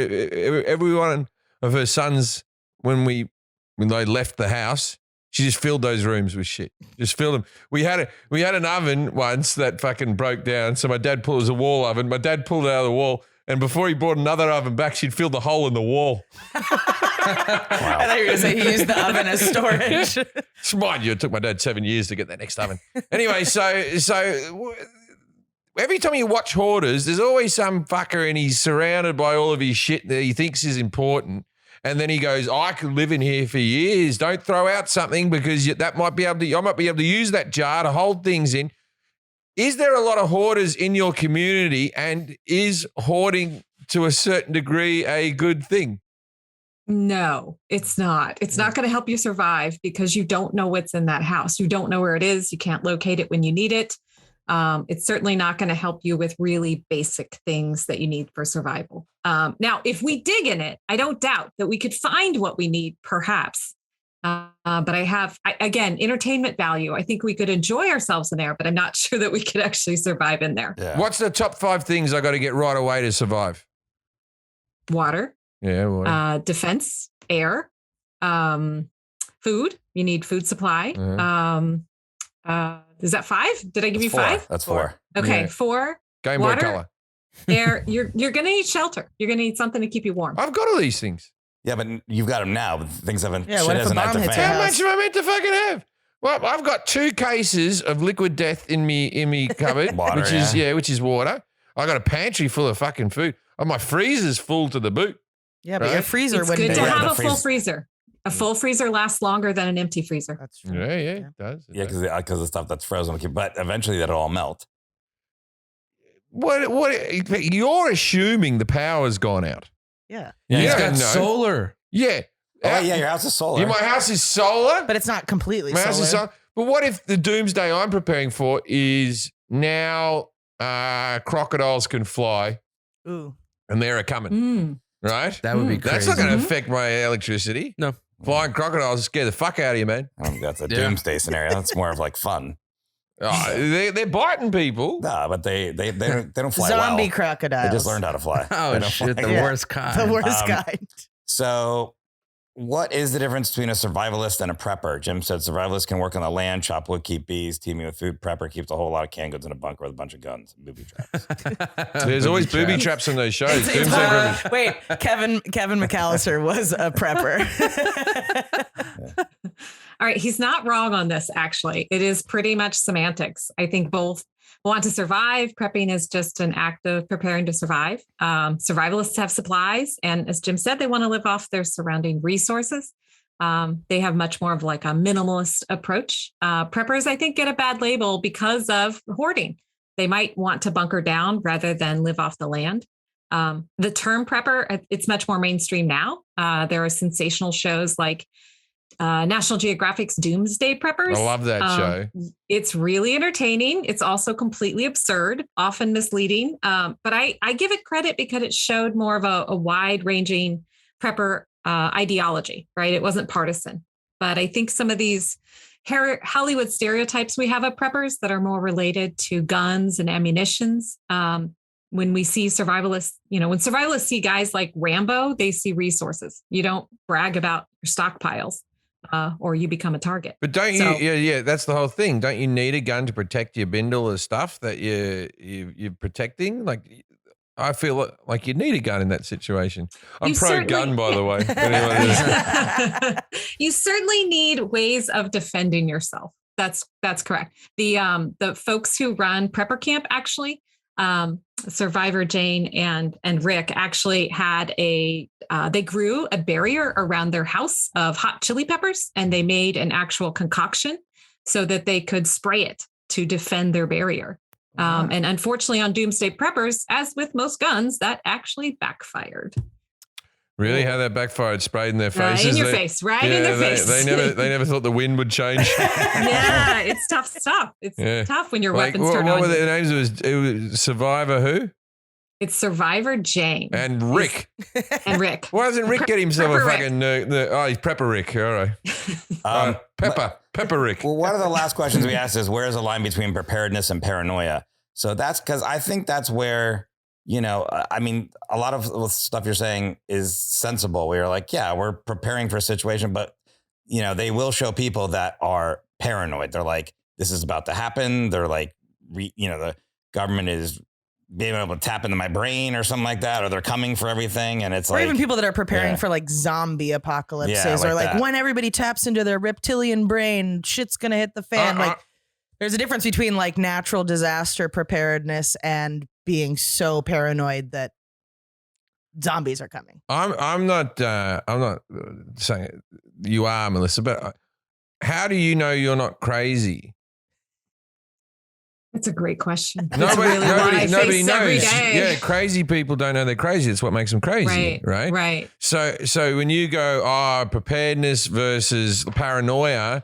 every one of her sons, when they left the house, she just filled those rooms with shit. Just filled them. We had an oven once that fucking broke down. So my dad pulled, it was a wall oven. My dad pulled it out of the wall. And before he brought another oven back, she'd filled the hole in the wall. Wow. I thought you were going to say he used the oven as storage. Mind you, it took my dad 7 years to get that next oven. Anyway, so every time you watch hoarders, there's always some fucker and he's surrounded by all of his shit that he thinks is important. And then he goes, I could live in here for years. Don't throw out something because I might be able to use that jar to hold things in. Is there a lot of hoarders in your community, and is hoarding to a certain degree a good thing? No, it's not. It's not going to help you survive because you don't know what's in that house. You don't know where it is. You can't locate it when you need it. It's certainly not going to help you with really basic things that you need for survival. Now, if we dig in it, I don't doubt that we could find what we need, perhaps. But again, entertainment value. I think we could enjoy ourselves in there, but I'm not sure that we could actually survive in there. Yeah. What's the top 5 things I got to get right away to survive? Water. Yeah. Water. Defense, air, food. You need food supply. Is that 5? Did I give you 5? That's 4. Okay, Yeah. 4. Game Boy Color. Air. You're going to need shelter. You're going to need something to keep you warm. I've got all these things. Yeah, but you've got them now. But things haven't. Yeah, shit what if a hasn't had bomb to hits fan. your How house? much am I meant to fucking have? Well, I've got 2 cases of liquid death in me cupboard, Water, which is water. I got a pantry full of fucking food. Oh, my freezer's full to the boot. Yeah, but your Right? freezer It's wouldn't good be. to Yeah, have the a full freezer. A full freezer lasts longer than an empty freezer. That's true. Yeah, it does. Yeah, because the stuff that's frozen. But eventually that'll all melt. What? You're assuming the power's gone out. Yeah. Yeah, he's Yeah, got no. solar. Yeah. Oh, yeah, your house is solar. My house is solar. But it's not completely My house is solar. solar. But what if the doomsday I'm preparing for is now crocodiles can fly Ooh. and they're coming, right? That would be crazy. That's not going to affect my electricity. No. Flying crocodiles scare the fuck out of you, man. I don't think that's a Yeah. doomsday scenario. That's more of like fun. Oh, they're biting people. Nah, but they don't fly Zombie well. crocodiles. They just learned how to fly. They Oh, don't shit. fly. The Yeah. worst kind. the worst kind. So, what is the difference between a survivalist and a prepper? Jim said survivalist can work on the land, chop wood, keep bees, teaming with food. Prepper keeps a whole lot of canned goods in a bunker with a bunch of guns and booby traps. There's always booby traps on those shows. It's wait, Kevin McAllister was a prepper. All right. He's not wrong on this, actually. It is pretty much semantics. I think both want to survive. Prepping is just an act of preparing to survive. Survivalists have supplies. And as Jim said, they want to live off their surrounding resources. They have much more of like a minimalist approach. Preppers, I think, get a bad label because of hoarding. They might want to bunker down rather than live off the land. The term prepper, it's much more mainstream now. There are sensational shows like National Geographic's Doomsday Preppers. I love that show. It's really entertaining. It's also completely absurd, often misleading. But I give it credit because it showed more of a wide-ranging prepper ideology, right? It wasn't partisan. But I think some of these Hollywood stereotypes we have of preppers that are more related to guns and ammunitions. When we see survivalists, when survivalists see guys like Rambo, they see resources. You don't brag about your stockpiles. Or you become a target. But don't you? Yeah, that's the whole thing. Don't you need a gun to protect your bindle of stuff that you're protecting? Like, I feel like you need a gun in that situation. I'm pro-gun, by the way. You certainly need ways of defending yourself. That's correct. The folks who run Prepper Camp actually Survivor Jane and Rick actually had they grew a barrier around their house of hot chili peppers, and they made an actual concoction so that they could spray it to defend their barrier. And unfortunately on Doomsday Preppers, as with most guns, that actually backfired. Really? How that backfired? Sprayed in their faces? In your face, right in their face. They never thought the wind would change. Yeah, it's tough stuff. It's tough when your weapons turn on. What were their names? It was Survivor who? It's Survivor Jane. And Rick. Why doesn't Rick get himself a fucking... he's Prepper Rick. All right. Pepper Rick. Well, one of the last questions we asked is, where's the line between preparedness and paranoia? So that's because I think that's where... I mean, a lot of the stuff you're saying is sensible. We're like, yeah, we're preparing for a situation, but, they will show people that are paranoid. They're like, this is about to happen. They're like, the government is being able to tap into my brain or something like that, or they're coming for everything. And it's or even people that are preparing for like zombie apocalypses, or like when everybody taps into their reptilian brain, shit's going to hit the fan. There's a difference between like natural disaster preparedness and being so paranoid that zombies are coming. I'm not saying you are, Melissa, but how do you know you're not crazy? That's a great question. Nobody knows. Yeah, crazy people don't know they're crazy. It's what makes them crazy, right? Right. So when you go, preparedness versus paranoia,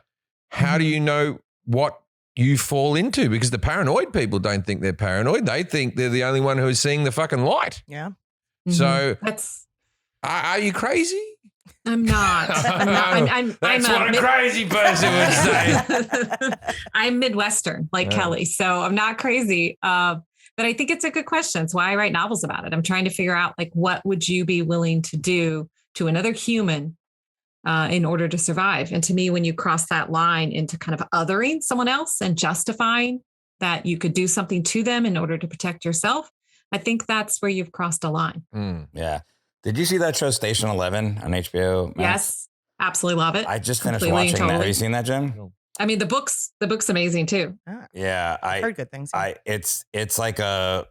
how do you know what you fall into? Because the paranoid people don't think they're paranoid. They think they're the only one who's seeing the fucking light. Yeah. So are you crazy? I'm not. That's what a crazy person would say. I'm Midwestern, like Kelly, so I'm not crazy. But I think it's a good question. It's why I write novels about it. I'm trying to figure out, like, what would you be willing to do to another human in order to survive? And to me, when you cross that line into kind of othering someone else and justifying that you could do something to them in order to protect yourself, I think that's where you've crossed a line. Yeah. Did you see that show Station 11 on HBO Max? Yes, absolutely love it. I just finished watching that. Have you seen that, Jim? I mean, the book's amazing too. Yeah, I heard good things. It's like a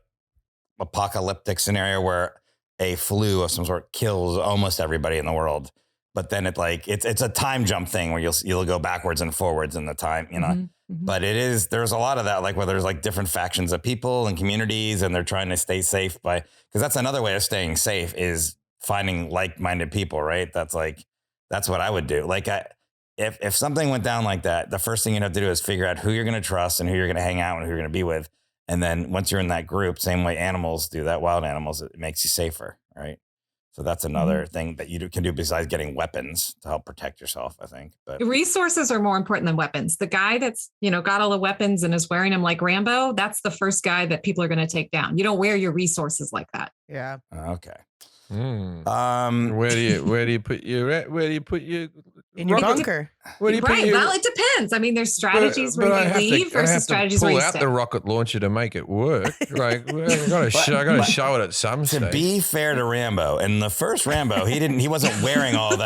apocalyptic scenario where a flu of some sort kills almost everybody in the world. But then it's a time jump thing where you'll go backwards and forwards in the time, Mm-hmm. But there's a lot of that, like where there's like different factions of people and communities, and they're trying to stay safe because that's another way of staying safe is finding like-minded people, right? That's what I would do. Like if something went down like that, the first thing you'd have to do is figure out who you're going to trust and who you're going to hang out and who you're going to be with. And then once you're in that group, same way animals do that, wild animals, it makes you safer, right? So that's another thing that you can do besides getting weapons to help protect yourself, I think. But resources are more important than weapons. The guy that's, got all the weapons and is wearing them like Rambo, that's the first guy that people are going to take down. You don't wear your resources like that. Yeah. Okay. Where do you put your in your bunker? Well, it depends. I mean, there's strategies where you leave versus strategies where you stay. Pull out the rocket launcher to make it work. Like, I got to show it at some stage. To be fair to Rambo, in the first Rambo, he wasn't wearing all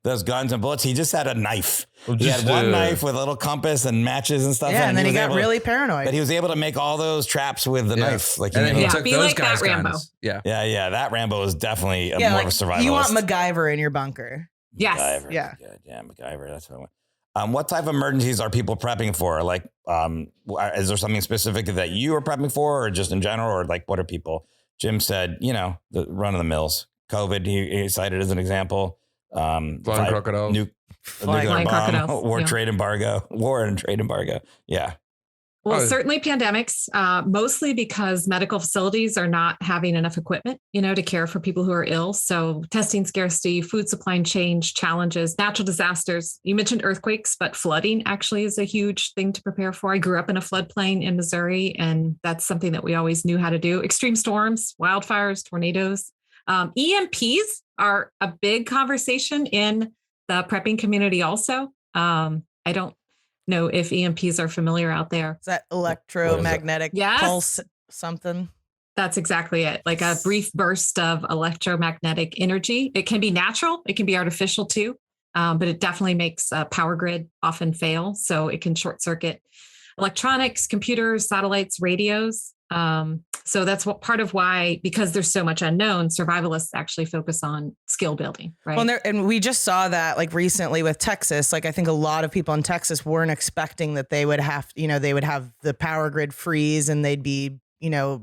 those guns and bullets. He just had a knife. He had one knife with a little compass and matches and stuff. Yeah, and then he got really paranoid. But he was able to make all those traps with the knife. Like, and then he took those guys' Rambo. Yeah. That Rambo was definitely more of a survivalist. You want MacGyver in your bunker. Yes. MacGyver. Yeah. Yeah, MacGyver. That's what I want. What type of emergencies are people prepping for? Like, is there something specific that you are prepping for, or just in general, or like what are people? Jim said, the run of the mills. COVID, he cited as an example. Flying crocodiles. Nuclear bomb, war and trade embargo. Yeah. Well, certainly pandemics, mostly because medical facilities are not having enough equipment, to care for people who are ill. So testing scarcity, food supply chain challenges, natural disasters. You mentioned earthquakes, but flooding actually is a huge thing to prepare for. I grew up in a floodplain in Missouri, and that's something that we always knew how to do. Extreme storms, wildfires, tornadoes. EMPs are a big conversation in the prepping community also. I don't know if EMPs are familiar out there. Is that electromagnetic pulse something? That's exactly it. Like a brief burst of electromagnetic energy. It can be natural. It can be artificial too. But it definitely makes a power grid often fail. So it can short circuit electronics, computers, satellites, radios. So that's what part of why, because there's so much unknown, survivalists actually focus on skill building, right? Well, and we just saw that like recently with Texas. Like I think a lot of people in Texas weren't expecting that they would have, they would have the power grid freeze and they'd be,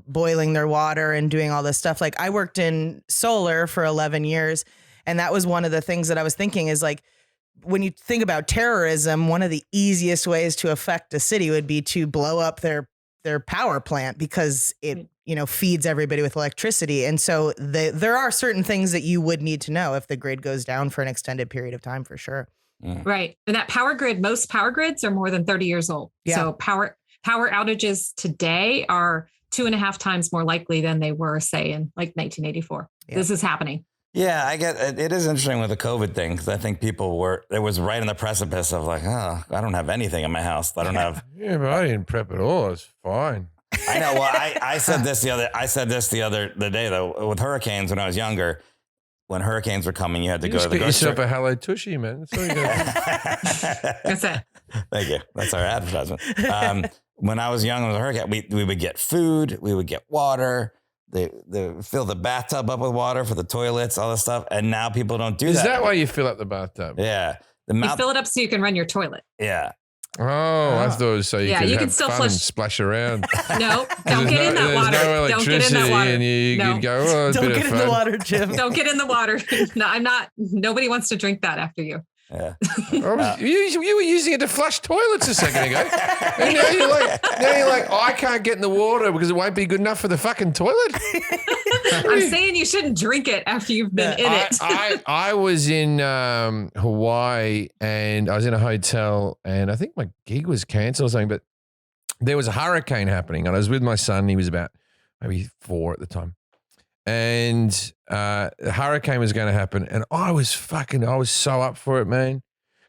boiling their water and doing all this stuff. Like I worked in solar for 11 years. And that was one of the things that I was thinking is like, when you think about terrorism, one of the easiest ways to affect a city would be to blow up their power plant because it, feeds everybody with electricity. And so there are certain things that you would need to know if the grid goes down for an extended period of time, for sure. Right. And that power grid, most power grids are more than 30 years old. Yeah. So power outages today are 2.5 times more likely than they were, say, in like 1984. Yeah. This is happening. Yeah, I get it is interesting with the COVID thing because I think it was right on the precipice of like, I don't have anything in my house. I don't have. Yeah, but I didn't prep at all. It's fine. I know. Well, I said this the day though with hurricanes when I was younger. When hurricanes were coming, you had to go to the grocery store. Yourself a Hello Tushy, man. That's all you got. That's it. Thank you. That's our advertisement. When I was young, with a hurricane, we would get food, we would get water. They fill the bathtub up with water for the toilets, all this stuff. And now people don't do that. Is that why you fill up the bathtub? Yeah. You fill it up so you can run your toilet. Yeah. Oh, I thought it was so you could have still fun and splash around. No, don't get in that water. Don't get in that water. And you could go, don't get in the water, Jim. Don't get in the water. No, I'm not. Nobody wants to drink that after you. Yeah. You were using it to flush toilets a second ago. And now you're like, I can't get in the water because it won't be good enough for the fucking toilet. I'm saying you shouldn't drink it after you've been in it. I was in Hawaii and I was in a hotel and I think my gig was canceled or something, but there was a hurricane happening and I was with my son. He was about maybe 4 at the time. And a hurricane was going to happen, and I was so up for it, man,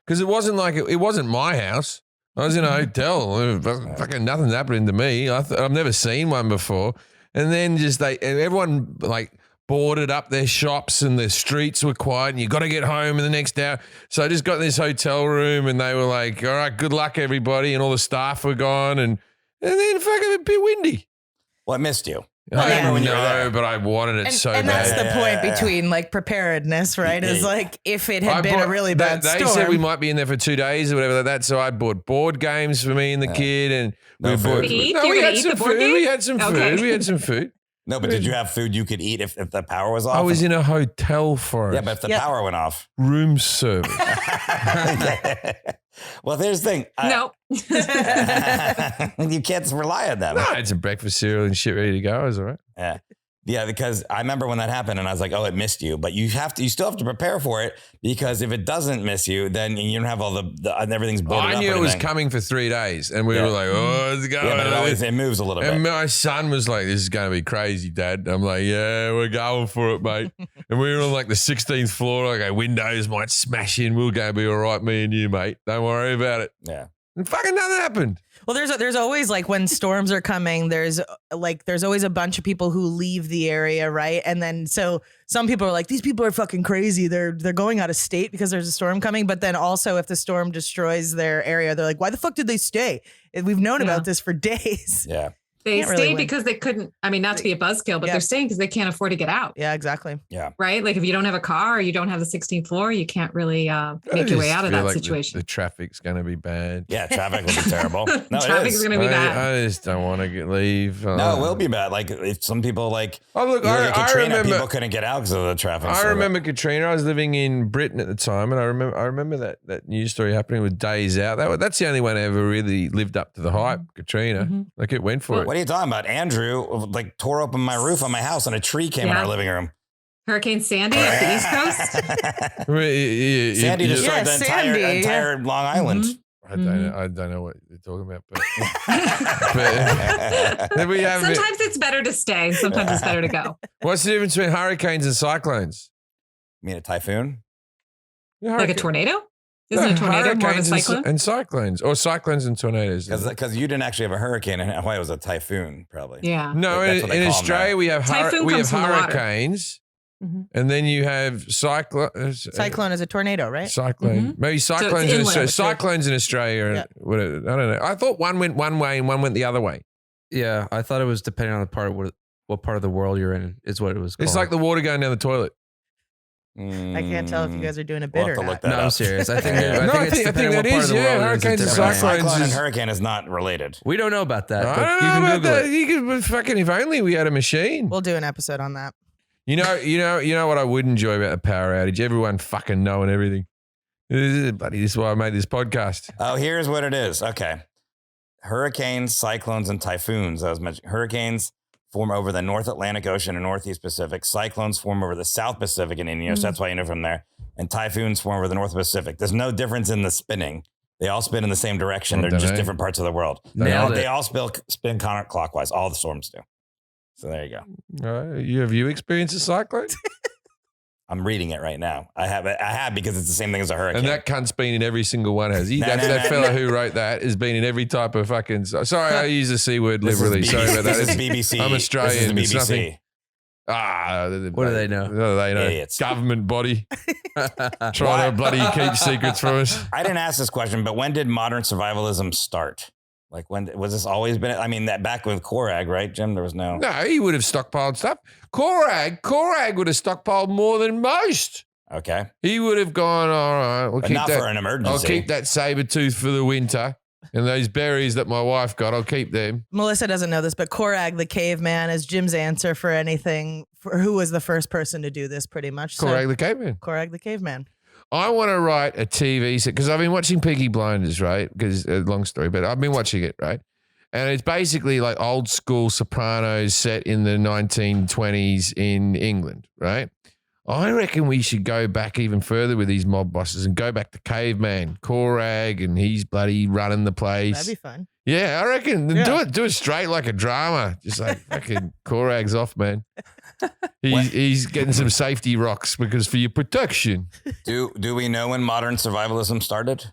because it wasn't like it wasn't my house. I was in a hotel, fucking nothing's happening to me. I've never seen one before, and then everyone like boarded up their shops, and the streets were quiet, and you got to get home in the next hour. So I just got in this hotel room, and they were like, "All right, good luck, everybody," and all the staff were gone, and then fucking a bit windy. Well, I missed you. I know, but I wanted it so bad. And that's the point between like preparedness, right? Is like if it had been a really bad storm. They said we might be in there for 2 days or whatever like that. So I bought board games for me and the kid, and we had some food. We had some food. We had some food. No, but did you have food you could eat if the power was off? I was in a hotel for it. Yeah, but if the power went off. Room service. Well, here's the thing. No. You can't rely on them. No, I had some breakfast cereal and shit ready to go. I was all right. Yeah. Yeah, because I remember when that happened and I was like, oh, it missed you. But you still have to prepare for it because if it doesn't miss you, then you don't have all the everything's boarded up. I knew it was coming for 3 days and we were like, oh, it's going. Yeah, but it moves a little bit. And my son was like, this is going to be crazy, Dad. I'm like, yeah, we're going for it, mate. And we were on like the 16th floor. Like our windows might smash in. We're going to be all right, me and you, mate. Don't worry about it. Yeah. And fucking nothing happened. Well, there's always like when storms are coming, there's always a bunch of people who leave the area, right? And then so some people are like, these people are fucking crazy. They're going out of state because there's a storm coming. But then also if the storm destroys their area, they're like, why the fuck did they stay? We've known about this for days. Yeah. They stayed because they couldn't, not to be a buzzkill, but they're staying because they can't afford to get out. Yeah, exactly. Yeah. Right? Like if you don't have a car or you don't have the 16th floor, you can't really make your way out of that situation. The traffic's going to be bad. Yeah, traffic will be terrible. No, traffic's going to be bad. I just don't want to leave. No, it will be bad. Like if some people I remember people couldn't get out because of the traffic. I remember Katrina. I was living in Britain at the time, and I remember that news story happening with Days Out. That's the only one I ever really lived up to the hype, Katrina. Mm-hmm. Like it went for it. What are you talking about? Andrew like tore open my roof on my house and a tree came in our living room. Hurricane Sandy at the East Coast. Sandy destroyed the entire Long Island. Mm-hmm. I don't know what you're talking about, but, sometimes it's better to stay. Sometimes it's better to go. What's the difference between hurricanes and cyclones? You mean a typhoon? Like a tornado? Isn't a tornado more of a cyclone? And cyclones, or cyclones and tornadoes. Because you didn't actually have a hurricane in Hawaii. It was a typhoon, probably. Yeah. No, in Australia we have hurricanes, and then you have cyclones. Cyclone is a tornado, right? Cyclone, maybe cyclones. Cyclones in Australia. Whatever. I don't know. I thought one went one way and one went the other way. Yeah, I thought it was depending on the part what part of the world you're in is what it was called. It's like the water going down the toilet. I can't tell if you guys are doing a bit or not. No, I'm serious. I think I think that is, hurricanes and cyclone and hurricane is not related. We don't know about that. I don't know about that. You could fucking, if only we had a machine. We'll do an episode on that. You know what I would enjoy about the power outage? Everyone fucking knowing everything. Buddy, this is why I made this podcast. Oh, here's what it is. Okay. Hurricanes, cyclones, and typhoons. I was mentioning hurricanes form over the North Atlantic Ocean and Northeast Pacific. Cyclones form over the South Pacific and Indian Ocean. That's why you know from there. And typhoons form over the North Pacific. There's no difference in the spinning. They all spin in the same direction. They're just different parts of the world. They all spin counterclockwise. All the storms do. So there you go. Have you experienced a cyclone? I'm reading it right now. I have because it's the same thing as a hurricane. And that cunt's been in every single one, has he? That fella who wrote that has been in every type of fucking... Sorry, I use the C word liberally. Sorry about that. This is BBC. I'm Australian. This is BBC. What do they know? What do they know? Idiots. Government body. Trying to bloody keep secrets from us. I didn't ask this question, but when did modern survivalism start? Like when was this always been? I mean, that back with Korag, right, Jim? There was no. No, he would have stockpiled stuff. Korag would have stockpiled more than most. Okay. He would have gone, all right, we'll keep not that for an emergency. I'll keep that saber tooth for the winter. And those berries that my wife got, I'll keep them. Melissa doesn't know this, but Korag the caveman is Jim's answer for anything. For who was the first person to do this, pretty much. Korag the caveman. Korag the caveman. I want to write a TV set because I've been watching Peaky Blinders, right? Because long story, but I've been watching it, right? And it's basically like old school Sopranos set in the 1920s in England, right? I reckon we should go back even further with these mob bosses and go back to Caveman, Korag, and he's bloody running the place. That'd be fun. Yeah, I reckon. Yeah. Do it straight like a drama. Just like fucking Korag's off, man. He's getting some safety rocks because for your protection. Do we know when modern survivalism started?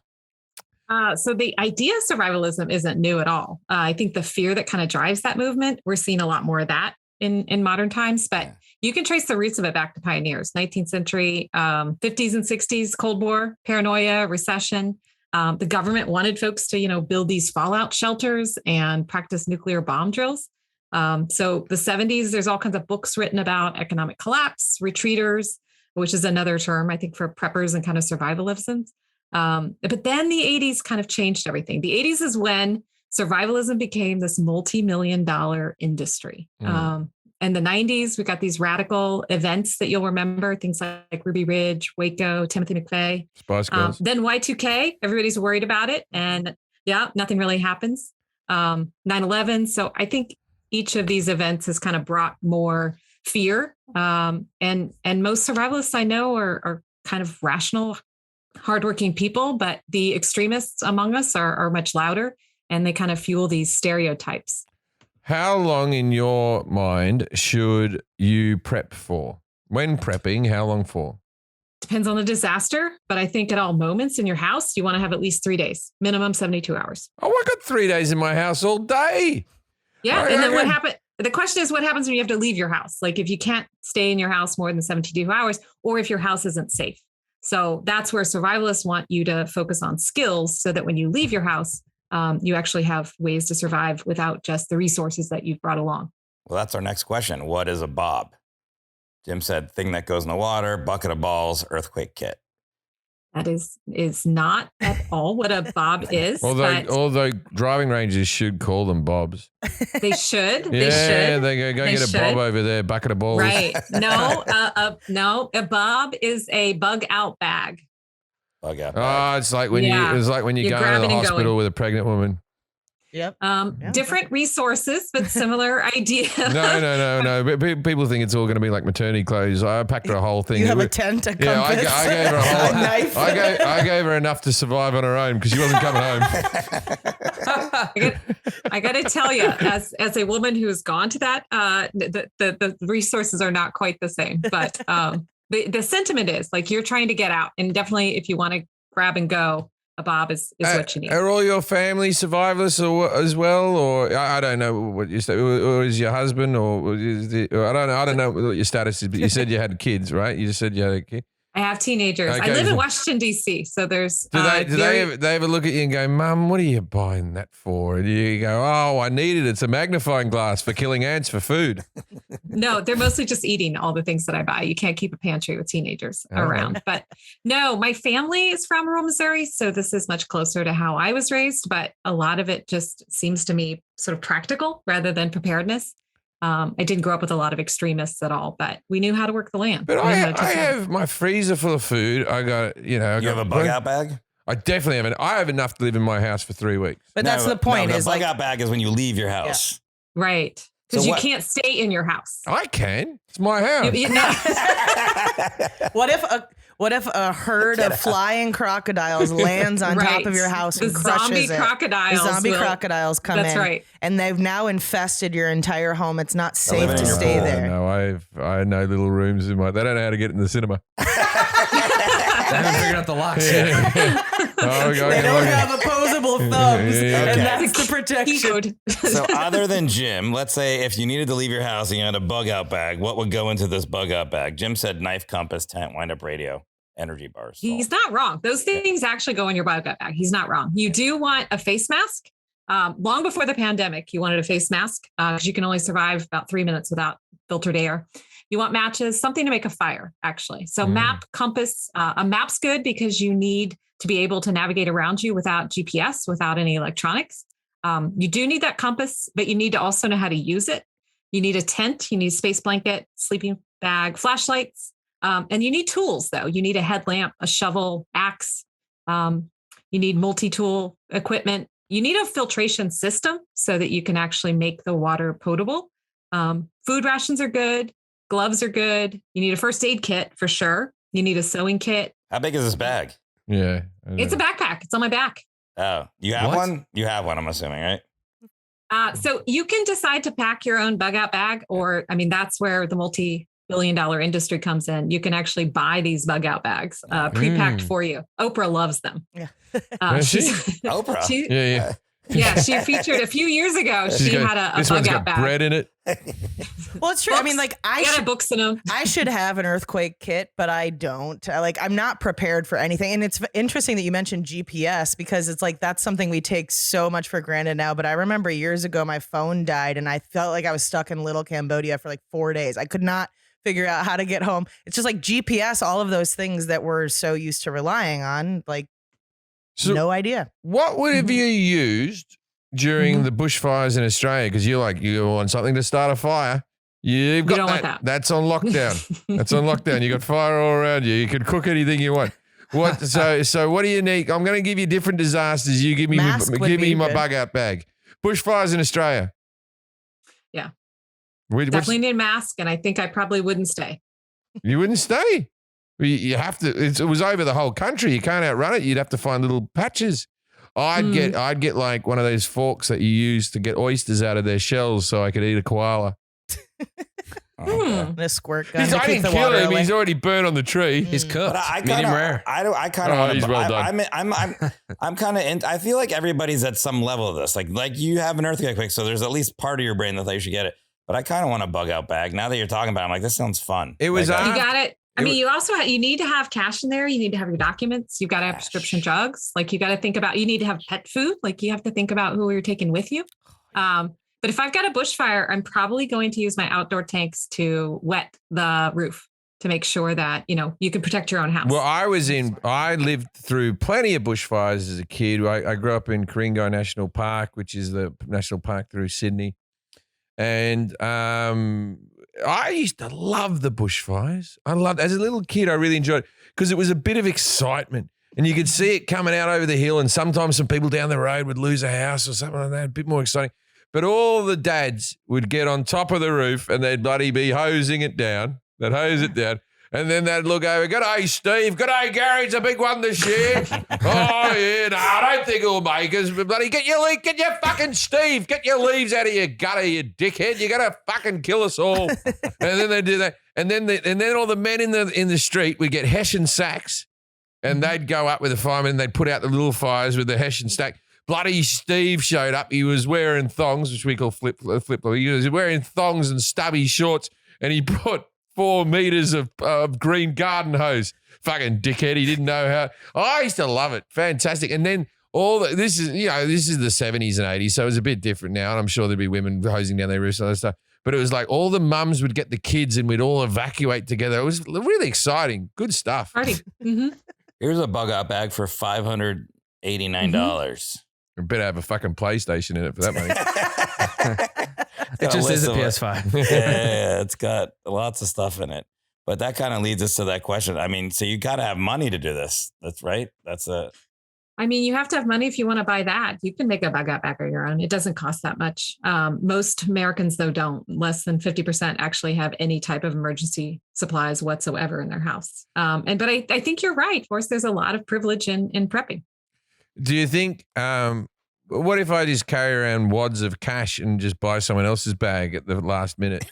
So the idea of survivalism isn't new at all. I think the fear that kind of drives that movement, we're seeing a lot more of that in modern times, but you can trace the roots of it back to pioneers, 19th century, 50s and 60s, Cold War, paranoia, recession. The government wanted folks to, build these fallout shelters and practice nuclear bomb drills. So the 70s, there's all kinds of books written about economic collapse, retreaters, which is another term, I think, for preppers and kind of survivalism. But then the 80s kind of changed everything. The 80s is when survivalism became this multi-million-dollar industry. And the 90s, we got these radical events that you'll remember, things like Ruby Ridge, Waco, Timothy McVeigh. Then Y2K, everybody's worried about it. And nothing really happens. 9/11. So I think each of these events has kind of brought more fear. And most survivalists I know are kind of rational, hardworking people, but the extremists among us are much louder and they kind of fuel these stereotypes. How long in your mind should you prep for? When prepping, how long for? Depends on the disaster, but I think at all moments in your house, you want to have at least 3 days, minimum 72 hours. Oh, I got 3 days in my house all day. Yeah. And then what happened? The question is what happens when you have to leave your house? Like if you can't stay in your house more than 72 hours, or if your house isn't safe. So that's where survivalists want you to focus on skills so that when you leave your house, you actually have ways to survive without just the resources that you've brought along. Well, that's our next question. What is a bob? Jim said thing that goes in the water, bucket of balls, earthquake kit. That is not at all what a bob is. Although driving ranges should call them bobs. They should. They go get a bob over there, bucket of balls. Right. No, a bob is a bug out bag. Bug out bag. Oh, it's like when you're going to the hospital with a pregnant woman. Yep. Different resources, but similar idea. No. But people think it's all going to be like maternity clothes. I packed her a whole thing. You have a tent, a compass, I gave her a whole knife. I gave her enough to survive on her own because she wasn't coming home. I got to tell you, as a woman who has gone to that, the resources are not quite the same. But the sentiment is like you're trying to get out, and definitely if you want to grab and go, a bob is what you need. Are all your family survivalists as well, or I don't know what you say, or is your husband, or I don't know what your status is. But you said you had kids, right? You just said you had a kid. I have teenagers. Okay. I live in Washington, D.C., so there's. Do they ever look at you and go, Mum, what are you buying that for? And you go, oh, I need it. It's a magnifying glass for killing ants for food. No, they're mostly just eating all the things that I buy. You can't keep a pantry with teenagers around. But no, my family is from rural Missouri, so this is much closer to how I was raised. But a lot of it just seems to me sort of practical rather than preparedness. I didn't grow up with a lot of extremists at all, but we knew how to work the land. But I have my freezer full of food. I got, you have a bug out bag? I definitely have. I have enough to live in my house for 3 weeks. But that's the point. The bug out bag is when you leave your house. Yeah. Right. Because you can't stay in your house. I can. It's my house. What if a herd of flying crocodiles lands on top of your house and crushes it? Crocodiles. The zombie crocodiles come in. That's right. And they've now infested your entire home. It's not safe to stay there. No, I know little rooms in my. They don't know how to get in the cinema. They haven't figured out the locks yet. They don't have opposable thumbs, and that's the protection. So other than Jim, let's say if you needed to leave your house and you had a bug out bag, what would go into this bug out bag? Jim said knife, compass, tent, wind up radio, energy bars. He's not wrong. Those things actually go in your bug out bag. He's not wrong. You do want a face mask. Long before the pandemic, you wanted a face mask because you can only survive about 3 minutes without filtered air. You want matches, something to make a fire, actually. So map, compass, a map's good because you need to be able to navigate around you without GPS, without any electronics. You do need that compass, but you need to also know how to use it. You need a tent, you need a space blanket, sleeping bag, flashlights, and you need tools, though. You need a headlamp, a shovel, axe. You need multi-tool equipment. You need a filtration system so that you can actually make the water potable. Food rations are good. Gloves are good. You need a first aid kit for sure. You need a sewing kit. How big is this bag? Yeah. It's a backpack. It's on my back. Oh, you have one? You have one, I'm assuming, right? So you can decide to pack your own bug out bag, or, that's where the multi-billion-dollar industry comes in. You can actually buy these bug out bags pre-packed for you. Oprah loves them. Yeah. Oprah? Yeah. Yeah, she featured a few years ago. She had a bug out bag. Bread in it. Well, it's true. Books. I got books in them. I should have an earthquake kit, but I don't. I'm not prepared for anything. And it's interesting that you mentioned GPS because it's that's something we take so much for granted now. But I remember years ago, my phone died and I felt like I was stuck in Little Cambodia for 4 days. I could not figure out how to get home. It's just GPS, all of those things that we're so used to relying on, so no idea. What would have you used during the bushfires in Australia? Because you want something to start a fire. You've got that. That's on lockdown. That's on lockdown. You got fire all around you. You can cook anything you want. What? So what do you need? I'm going to give you different disasters. You give me my bug out bag. Bushfires in Australia. Yeah. Definitely need a mask, and I think I probably wouldn't stay. You wouldn't stay? You have to. It was over the whole country. You can't outrun it. You'd have to find little patches. I'd get one of those forks that you use to get oysters out of their shells, so I could eat a koala. The squirt gun. I didn't kill him. He's already burnt on the tree. He's cooked. Medium rare. I kind of. He's well done. I'm kind of. I feel like everybody's at some level of this. Like you have an earthquake, so there's at least part of your brain that thought you should get it. But I kind of want a bug out bag. Now that you're talking about it, I'm like, this sounds fun. It was. You got it. You also you need to have cash in there. You need to have your documents. You've got to have prescription drugs. You got to think about, you need to have pet food. You have to think about who you're taking with you. But if I've got a bushfire, I'm probably going to use my outdoor tanks to wet the roof to make sure that, you can protect your own house. Well, I lived through plenty of bushfires as a kid. I grew up in Ku-ring-gai National Park, which is the national park through Sydney. And I used to love the bushfires. As a little kid, I really enjoyed it because it was a bit of excitement and you could see it coming out over the hill, and sometimes some people down the road would lose a house or something like that, a bit more exciting. But all the dads would get on top of the roof and they'd bloody be hosing it down. They'd hose it down. And then they'd look over, "G'day, Steve. G'day, Gary. It's a big one this year." "Oh, yeah, no, I don't think it'll make us. But bloody get your fucking Steve. Get your leaves out of your gutter, you dickhead. You're going to fucking kill us all." And then they do that. And then all the men in the street would get Hessian sacks and they'd go up with the firemen and they'd put out the little fires with the Hessian stack. Bloody Steve showed up. He was wearing thongs, which we call flip. He was wearing thongs and stubby shorts, and he put 4 meters of green garden hose. Fucking dickhead. He didn't know how. I used to love it. Fantastic. And then this is the 70s and 80s, so it was a bit different now. And I'm sure there'd be women hosing down their roofs and all that stuff. But it was like all the mums would get the kids and we'd all evacuate together. It was really exciting. Good stuff. Party. Mm-hmm. Here's a bug out bag for $589. You better have a fucking PlayStation in it for that money. It just is a PS5. Yeah, it's got lots of stuff in it. But that kind of leads us to that question. I mean, so you got to have money to do this. That's right. I mean, you have to have money if you want to buy that. You can make a bug out bag on your own. It doesn't cost that much. Most Americans, though, don't. Less than 50% actually have any type of emergency supplies whatsoever in their house. But I think you're right. Of course, there's a lot of privilege in prepping. Do you think, what if I just carry around wads of cash and just buy someone else's bag at the last minute?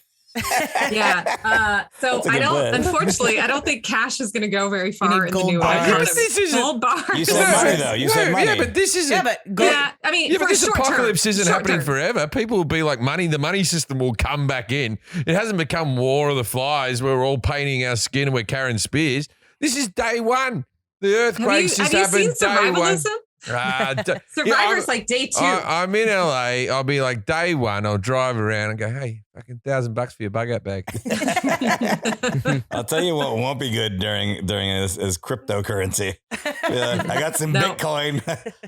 Yeah. So unfortunately, I don't think cash is going to go very far in the new bars. Gold bars. You said money, though. You said money. Yeah, but this isn't. Yeah, but I mean, yeah, but this apocalypse term, isn't happening forever. People will be like, the money system will come back in. It hasn't become War of the Flies where we're all painting our skin and we're carrying spears. This is day one. The earthquakes just happened. Have you seen Survivalism? Survivor's like day 2. I'm in LA. I'll be like day 1. I'll drive around and go, hey, fucking $1,000 for your bug out bag. I'll tell you what won't be good during this is cryptocurrency. I got some Bitcoin.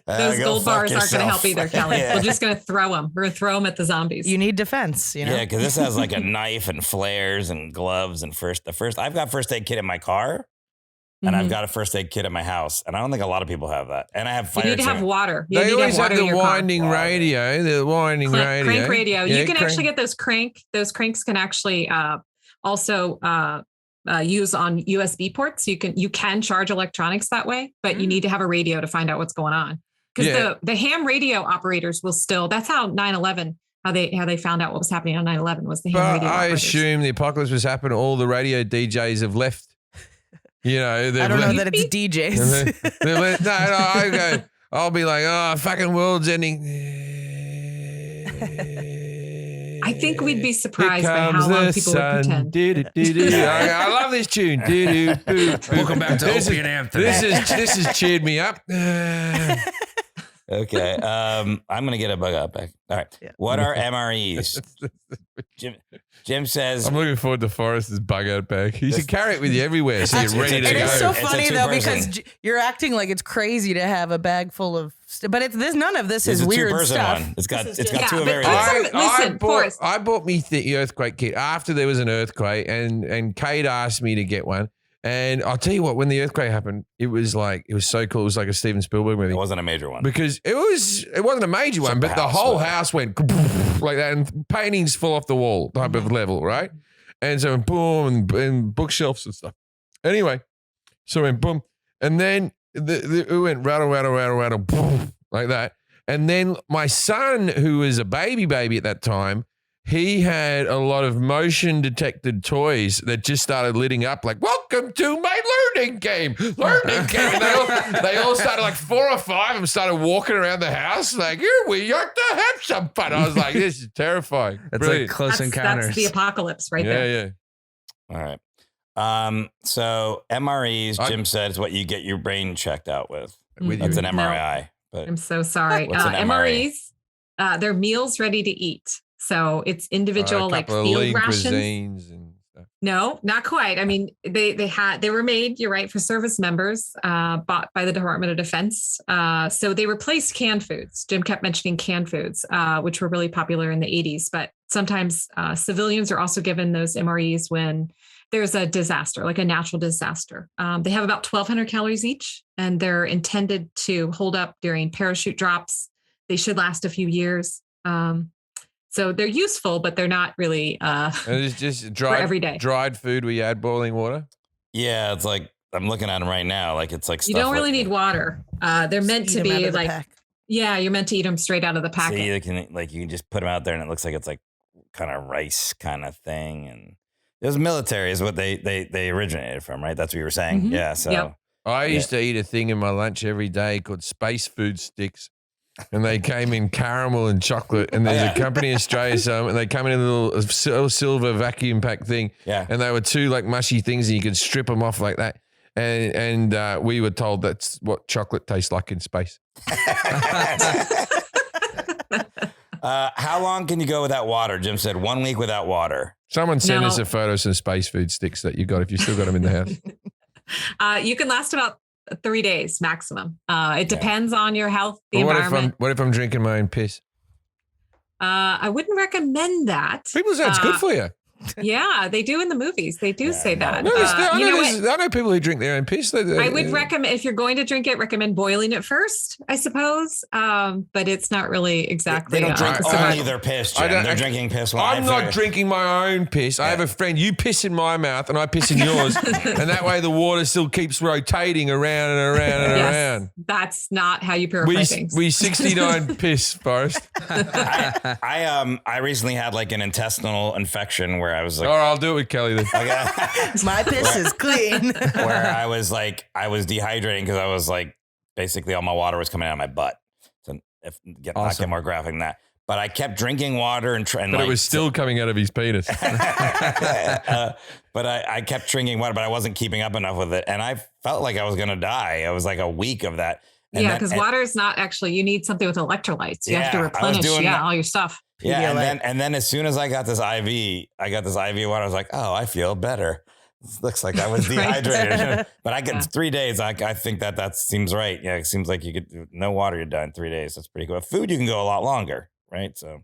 Those gold bars aren't going to help either, Kelly. Yeah. We're just going to throw them. We're going to throw them at the zombies. You need defense, you know? Yeah, because this has like a knife and flares and gloves and I've got first aid kit in my car. And I've got a first aid kit at my house, and I don't think a lot of people have that. And I have fire. You need to have water. They always have the winding radio. The winding radio. Crank radio. Yeah, you can actually get those crank. Those cranks can actually also use on USB ports. You can charge electronics that way, but you need to have a radio to find out what's going on. Because the ham radio operators will still. That's how 9/11. How they found out what was happening on 9/11 was the ham radio. I operators. assume the apocalypse was happening. All the radio DJs have left. You know, I don't know that it's DJs. I'll be like, oh, fucking world's ending. I think we'd be surprised by how long people would pretend. I love this tune. Welcome back to Opie and Anthony. This has cheered me up. Okay. I'm going to get a bug out back. All right. Yeah. What are MREs? Jim says. I'm looking forward to Forrest's bug out bag. You should carry it with you everywhere so you're ready to go. It is so funny, though, because you're acting like it's crazy to have a bag full of but none of this is weird stuff. One. It's got two of everything. I bought me the earthquake kit after there was an earthquake, and Kate asked me to get one. And I'll tell you what, when the earthquake happened, it was so cool. It was like a Steven Spielberg movie. It wasn't a major one. Because it wasn't a major one, but the whole house went like that, and paintings fall off the wall type of level, right? And so boom, and bookshelves and stuff. Anyway, so went boom. And then it went rattle, boom, like that. And then my son, who was a baby at that time, he had a lot of motion detected toys that just started lighting up like, welcome to my learning game. And they all started, like 4 or 5 of them started walking around the house like, here we are to have some fun. I was like, this is terrifying. That's brilliant. Like Close Encounters. That's the apocalypse right there. Yeah. All right. So MREs, Jim said, is what you get your brain checked out with. That's an MRI. No, but I'm so sorry. MREs, they're meals ready to eat. So it's individual like field rations. And stuff. No, not quite. I mean, they were made, you're right, for service members, bought by the Department of Defense. So they replaced canned foods. Jim kept mentioning canned foods, which were really popular in the 80s. But sometimes civilians are also given those MREs when there's a disaster, like a natural disaster. They have about 1,200 calories each, and they're intended to hold up during parachute drops. They should last a few years. So they're useful, but they're not really it's just dried food where you add boiling water? Yeah, it's like, I'm looking at them right now. Like it's like stuff. You don't really need water. They're meant to be like, you're meant to eat them straight out of the packet. So you can just put them out there and it looks like it's like kind of rice kind of thing. And it was military is what they originated from, right? That's what you were saying. Mm-hmm. Yeah. So I used to eat a thing in my lunch every day called space food sticks. and they came in caramel and chocolate. And there's a company in Australia, and they come in a little silver vacuum pack thing. Yeah. And they were two like mushy things, and you could strip them off like that. And we were told that's what chocolate tastes like in space. How long can you go without water? Jim said 1 week without water. Someone sent us a photo of some space food sticks that you got if you still got them in the house. You can last about 3 days maximum. It depends on your health, the environment. What if I'm drinking my own piss? I wouldn't recommend that. People say it's good for you. Yeah, they do in the movies. They do say that. I know people who drink their own piss. I would recommend, if you're going to drink it, recommend boiling it first, I suppose. But it's not really exactly. They don't drink only their piss, Jim. They're drinking piss. I'm not drinking my own piss. I have a friend. You piss in my mouth and I piss in yours. And that way the water still keeps rotating around and around and around. That's not how you purify things. We 69 piss, Forrest. I recently had like an intestinal infection where I was like, all right, I'll do it with Kelly then. My piss is clean. Where I was dehydrating because I was like, basically all my water was coming out of my butt. So not get more graphic than that. But I kept drinking water but it was still coming out of his penis. But I kept drinking water, but I wasn't keeping up enough with it. And I felt like I was going to die. It was like a week of that. Because water is not actually, you need something with electrolytes. You have to replenish all your stuff. Yeah, and then as soon as I got this IV water, I was like, oh, I feel better. This looks like I was dehydrated. But I get 3 days. I think that seems right. Yeah, it seems like you could no water, you're done in 3 days. That's pretty cool. Food, you can go a lot longer, right? So,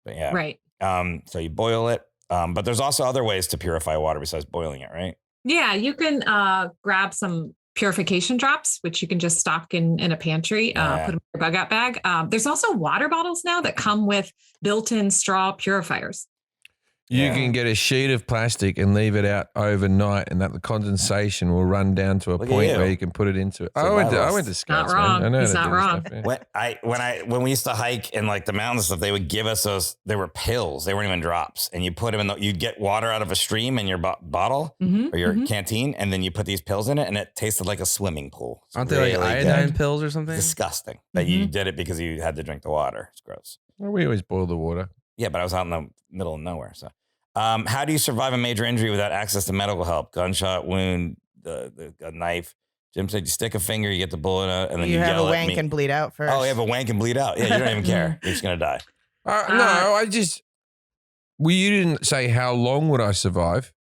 but yeah, right. So you boil it, but there's also other ways to purify water besides boiling it, right? Yeah, you can grab some purification drops, which you can just stock in a pantry, put them in your bug out bag. There's also water bottles now that come with built-in straw purifiers. You can get a sheet of plastic and leave it out overnight, and that the condensation will run down to a point where you can put it into it. I went to Scouts. Not wrong. Man. I know He's not wrong. Stuff, yeah. When we used to hike in like the mountains and stuff, they would give us those. They were pills. They weren't even drops, and you put them in. You'd get water out of a stream in your bottle or your canteen, and then you put these pills in it, and it tasted like a swimming pool. Aren't they like iodine pills or something? Disgusting. That you did it because you had to drink the water. It's gross. Well, we always boil the water. Yeah, but I was out in the middle of nowhere, so. How do you survive a major injury without access to medical help? Gunshot wound, a knife. Jim said you stick a finger, you get the bullet out, and then you have yell a wank and bleed out first. Oh, you have a wank and bleed out. Yeah, you don't even care. You're just gonna die. No, you didn't say how long would I survive.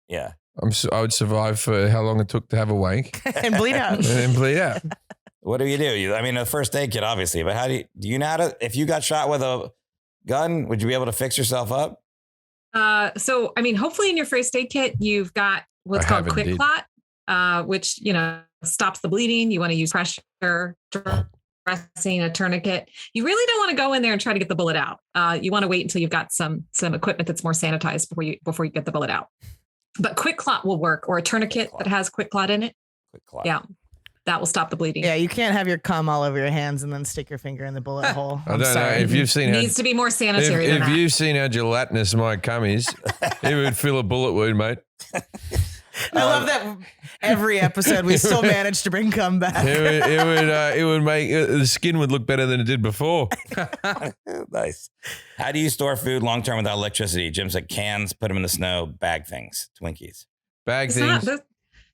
Yeah, I would survive for how long it took to have a wank and bleed out. And then bleed out. What do? A first aid kit, obviously, but how do you know how to? If you got shot with a gun, would you be able to fix yourself up? Hopefully in your first aid kit, you've got what's called quick clot, which, stops the bleeding. You want to use pressure, dressing, a tourniquet. You really don't want to go in there and try to get the bullet out. You want to wait until you've got some equipment that's more sanitized before you get the bullet out. But quick clot will work, or a tourniquet that has quick clot in it. Quick clot. Yeah. That will stop the bleeding. Yeah, you can't have your cum all over your hands and then stick your finger in the bullet hole. I don't know if you've seen. It needs to be more sanitary. If you've seen how gelatinous my cum is, it would fill a bullet wound, mate. I love that every episode we still manage to bring cum back. It would make the skin would look better than it did before. Nice. How do you store food long term without electricity? Jim said cans, put them in the snow, bag things, Twinkies. Bag things.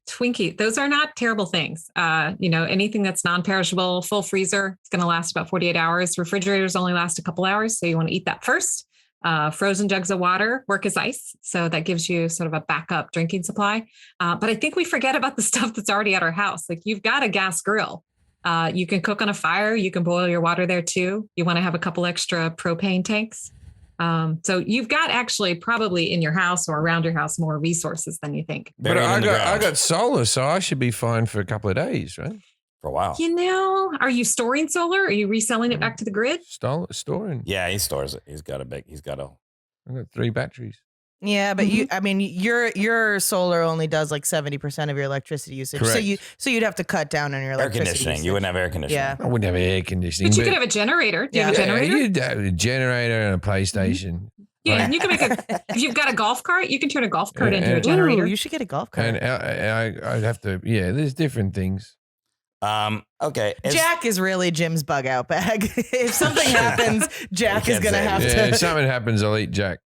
Twinkie, those are not terrible things. Anything that's non-perishable, full freezer, it's going to last about 48 hours. Refrigerators only last a couple hours, so you want to eat that first. Frozen jugs of water work as ice, so that gives you sort of a backup drinking supply. But I think we forget about the stuff that's already at our house. Like you've got a gas grill. You can cook on a fire. You can boil your water there too. You want to have a couple extra propane tanks. So you've got actually probably in your house or around your house more resources than you think. But I got solar, so I should be fine for a couple of days, right? For a while. Are you storing solar? Are you reselling it back to the grid? Storing. Yeah, he stores it. I've got 3 batteries. Yeah, but your solar only does like 70% of your electricity usage. Correct. So you'd have to cut down on your electricity air conditioning. usage. You wouldn't have air conditioning. Yeah. I wouldn't have air conditioning. But you could have a generator. Do you have a generator? You'd have a generator and a PlayStation. Yeah, and you can if you've got a golf cart, you can turn a golf cart into a generator. Ooh, you should get a golf cart. And I'd have to, there's different things. Okay. Jack is really Jim's bug out bag. If something happens, Jack is going to have to. If something happens, I'll eat Jack.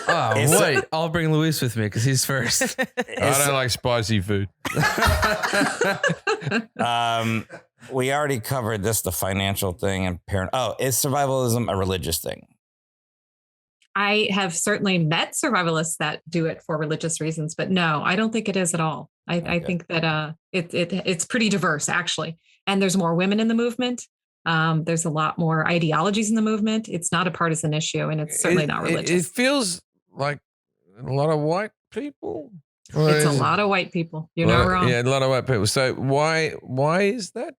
Wait, I'll bring Luis with me because he's first. I don't like spicy food. We already covered this, the financial thing and parent. Oh, is survivalism a religious thing? I have certainly met survivalists that do it for religious reasons, but no, I don't think it is at all. I think that it's pretty diverse, actually. And there's more women in the movement. There's a lot more ideologies in the movement. It's not a partisan issue, and it's certainly not religious. It feels like a lot of white people. It's a lot of white people. You're not wrong. Yeah, a lot of white people. So why is that?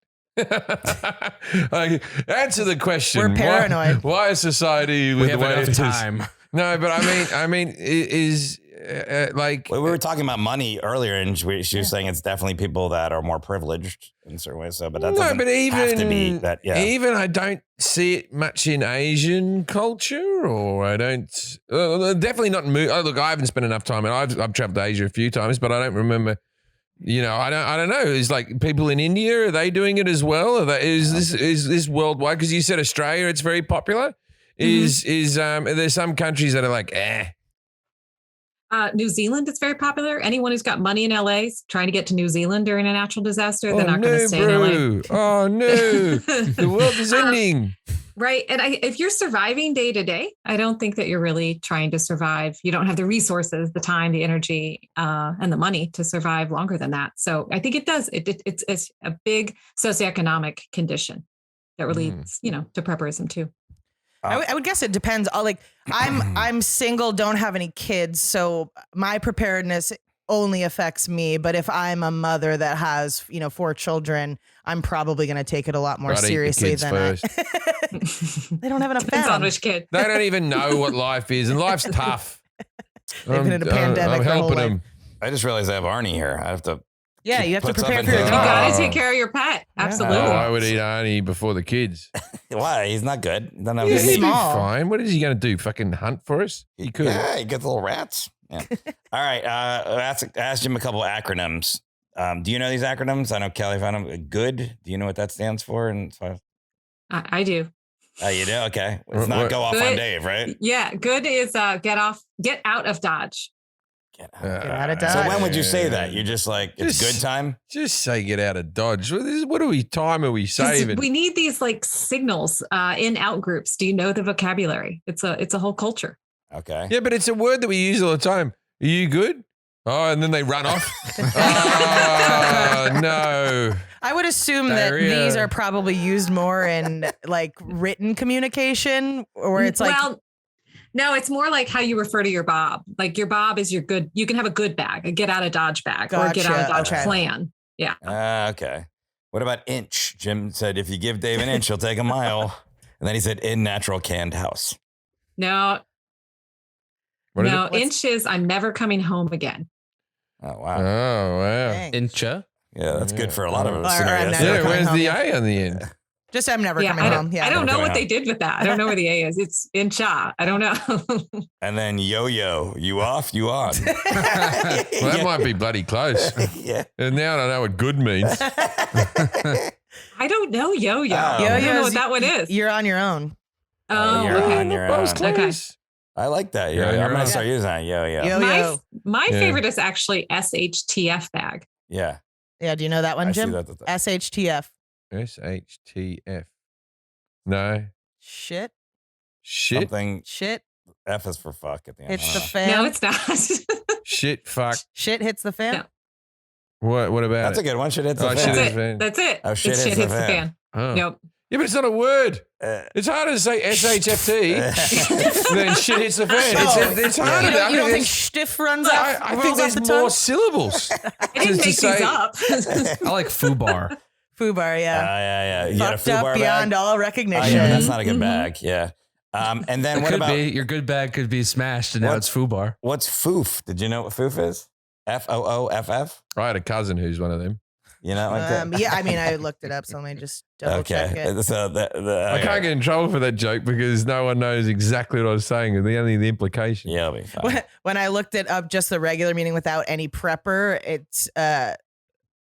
Answer the question. We're paranoid. Why is society with the way it is? Time. No, but I mean, is like we were talking about money earlier, and she was saying it's definitely people that are more privileged in certain ways. So, but that doesn't have to be that. Yeah, even I don't see it much in Asian culture, or I don't. Definitely not. Look, I haven't spent enough time, and I've traveled to Asia a few times, but I don't remember. I don't know. Is like people in India, are they doing it as well? Is this worldwide? Because you said Australia, it's very popular. Mm-hmm. There's some countries that are like, New Zealand is very popular. Anyone who's got money in LA is trying to get to New Zealand during a natural disaster. They're not going to stay in LA. Oh no, the world is ending. Right. And if you're surviving day to day, I don't think that you're really trying to survive. You don't have the resources, the time, the energy, and the money to survive longer than that. So I think it does. It's a big socioeconomic condition that leads, to prepperism too. I would guess it depends. I'm single, don't have any kids, so my preparedness only affects me. But if I'm a mother that has, 4 children, I'm probably going to take it a lot more seriously than first. They don't have enough Depends fun. on which kid. They don't even know what life is, and life's tough. They've been in a pandemic. I'm helping them. I just realized I have Arnie here. I have to. Yeah, you have to put prepare something for your in You there. dog. got to take care of your pet. Absolutely. I would eat Arnie before the kids. Why? He's not good. He doesn't have He's good meat. small. Fine. What is he going to do? Fucking hunt for us? He could. Yeah, he gets little rats. Yeah. All right. I asked him a couple of acronyms. Do you know these acronyms? I know Kelly found them. Good. Do you know what that stands for? And I do. Oh, you do? Okay. Let's not go off on Dave, right? Yeah. Good is get out of Dodge. Get out of Dodge. So when would you say that? You're just like, it's good time? Just say get out of Dodge. What time are we saving? We need these like signals in out groups. Do you know the vocabulary? It's a whole culture. Okay. Yeah, but it's a word that we use all the time. Are you good? Oh, and then they run off. Oh, no. I would assume Diarrhea. that these are probably used more in like written communication, where it's like. Well, no, it's more like how you refer to your Bob. Like your Bob is your good. You can have a good bag, a get out of Dodge bag, or a get out of Dodge plan. Yeah. Okay. What about inch? Jim said if you give Dave an inch, he'll take a mile. And then he said in natural canned house. No. Inch is I'm never coming home again. Oh, wow. Oh, wow. Dang. Incha. Yeah, that's good for a lot of Or scenarios. I'm never Yeah, coming where's home. the A on the end? Just I'm never coming I home. Yeah, I don't know coming what they home. did with that. I don't know where the A is. It's in cha. I don't know. And then yo-yo, you off, you on. Well, that might be bloody close. Yeah. And now I know what good means. I don't know yo-yo. Oh. I don't know Yo-yo's- what that one is. You're on your own. Oh, you're okay. on your That was own. close. I like that. Yeah, I'm you're going on. to start using that. Yo-yo. Yo-yo. My Yeah. favorite is actually SHTF bag. Yeah. Yeah, do you know that one, I Jim? see that. SHTF. SHTF. No. Shit. Shit. Something. Shit. F is for fuck at the end. Hits the I fan. No, it's not. Shit. Fuck. Shit hits the fan. No. What about That's it? a good one. Shit hits the Oh, fan. shit That's hits it. the fan. That's it. Oh, It's shit hits the hits the fan. fan. Oh. Nope. Yeah, but it's not a word. Uh, It's harder to say SHFT than shit hits the fan. Oh. It's harder. You don't, I think mean, stiff runs off? I rolls think off there's the more tongue? syllables. I didn't to make these say- up. I like foobar. Fubar, yeah. yeah. You got a Fucked up FUBAR beyond bag? all Oh, recognition. yeah, that's not a good Mhm. bag. Yeah. And then It what could about be your good bag could be smashed, and now What? it's foobar. what's foof? Did you know what foof is? FOOFF? I had a cousin who's one of them. You know, like that? Yeah, I mean, I looked it up, so let me just double check Okay. it. So I can't get in trouble for that joke because no one knows exactly what I was saying. Only the implication. Yeah, it'll be fine. When I looked it up, just the regular meaning without any prepper,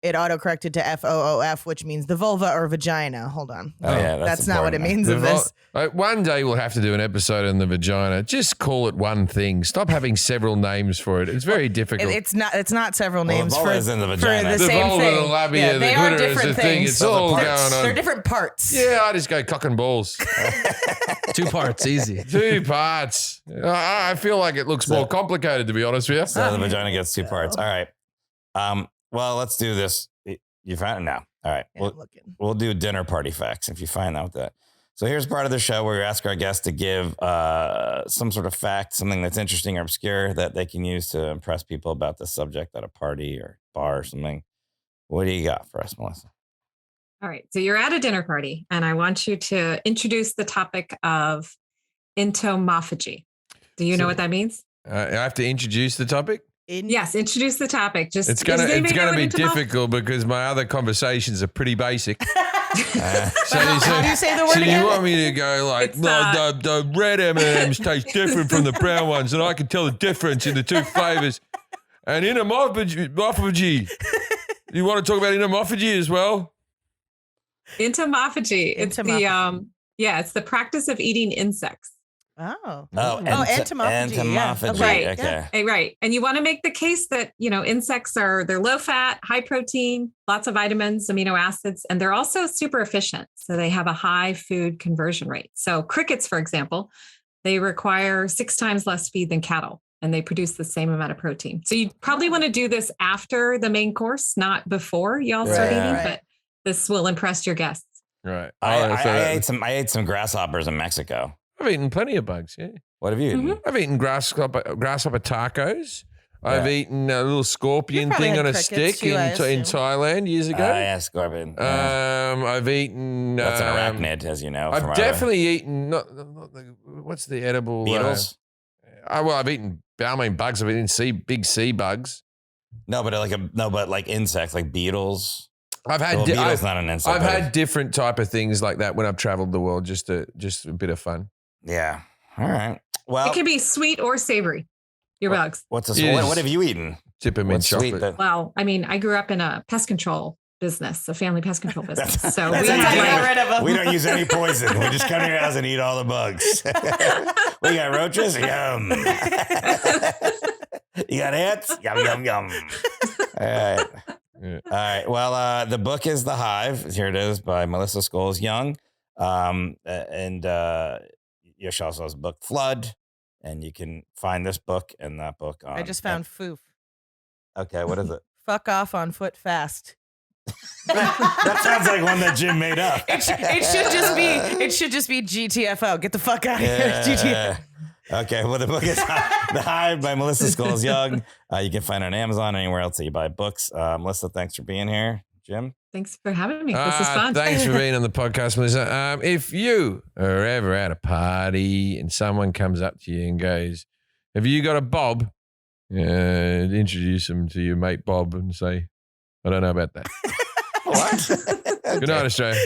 it autocorrected to FOOF, which means the vulva or vagina. Hold on. Oh, yeah. That's not what it means in this. One day we'll have to do an episode on the vagina. Just call it one thing. Stop having several names for it. It's very difficult. It's not several names for in the vagina. For the same vulva, thing. the labia, the clitoris, the thing. It's all going on. They're different parts. Yeah, I just go cock and balls. 2 parts, easy. 2 parts. I feel like it looks more complicated, to be honest with you. So the vagina gets 2 parts. All right. Well, let's do this. You found it now. All right. Yeah, we'll do dinner party facts if you find out that. So here's part of the show where we ask our guests to give some sort of fact, something that's interesting or obscure that they can use to impress people about the subject at a party or bar or something. What do you got for us, Melissa? All right. So you're at a dinner party, and I want you to introduce the topic of entomophagy. Do you know what that means? I have to introduce the topic? Yes, introduce the topic. It's going to be difficult because my other conversations are pretty basic. How do you say the word again? So you want me to go like, the red M&Ms taste different from the brown ones, and I can tell the difference in the 2 flavors. And entomophagy. You want to talk about entomophagy as well? Entomophagy. It's it's the practice of eating insects. Entomophagy. Entomophagy. Yeah. Okay. Right. And you want to make the case that, insects they're low fat, high protein, lots of vitamins, amino acids, and they're also super efficient. So they have a high food conversion rate. So crickets, for example, they require 6 times less feed than cattle, and they produce the same amount of protein. So you probably want to do this after the main course, not before y'all start eating, but this will impress your guests. Right. I ate some grasshoppers in Mexico. I've eaten plenty of bugs, yeah. What have you eaten? Mm-hmm. I've eaten grasshopper tacos. Yeah. I've eaten a little scorpion thing on a stick in Thailand years ago. Yeah, scorpion. I've eaten... That's an arachnid, as you know. I've definitely eaten... what's the edible... Beetles? I've eaten... bugs. I've eaten big sea bugs. No, but like insects, like beetles. I've had... beetles not an insect. I've had different type of things like that when I've traveled the world, just a bit of fun. Yeah. All right. Well, it can be sweet or savory. Your bugs. What have you eaten? Dip them in chocolate. Well, I mean, I grew up in a pest control business, a family pest control business. So we don't use any poison. We just come to your house and eat all the bugs. We got roaches. Yum. You got ants. Yum yum yum. All right. Yeah. All right. Well, the book is The Hive. Here it is by Melissa Scholes Young. Yosh also has a book, Flood, and you can find this book and that book on. I just found Foof. Okay, what is it? Fuck off on foot fast. That sounds like one that Jim made up. It should just be GTFO. Get the fuck out of here. GTFO. Okay, well, the book is The Hive by Melissa Scholes Young. You can find it on Amazon, anywhere else that you buy books. Melissa, thanks for being here. Jim? Thanks for having me. This is fun. Thanks for being on the podcast, Melissa. If you are ever at a party and someone comes up to you and goes, have you got a Bob? Introduce them to your mate Bob and say, I don't know about that. What? Good night, Australia.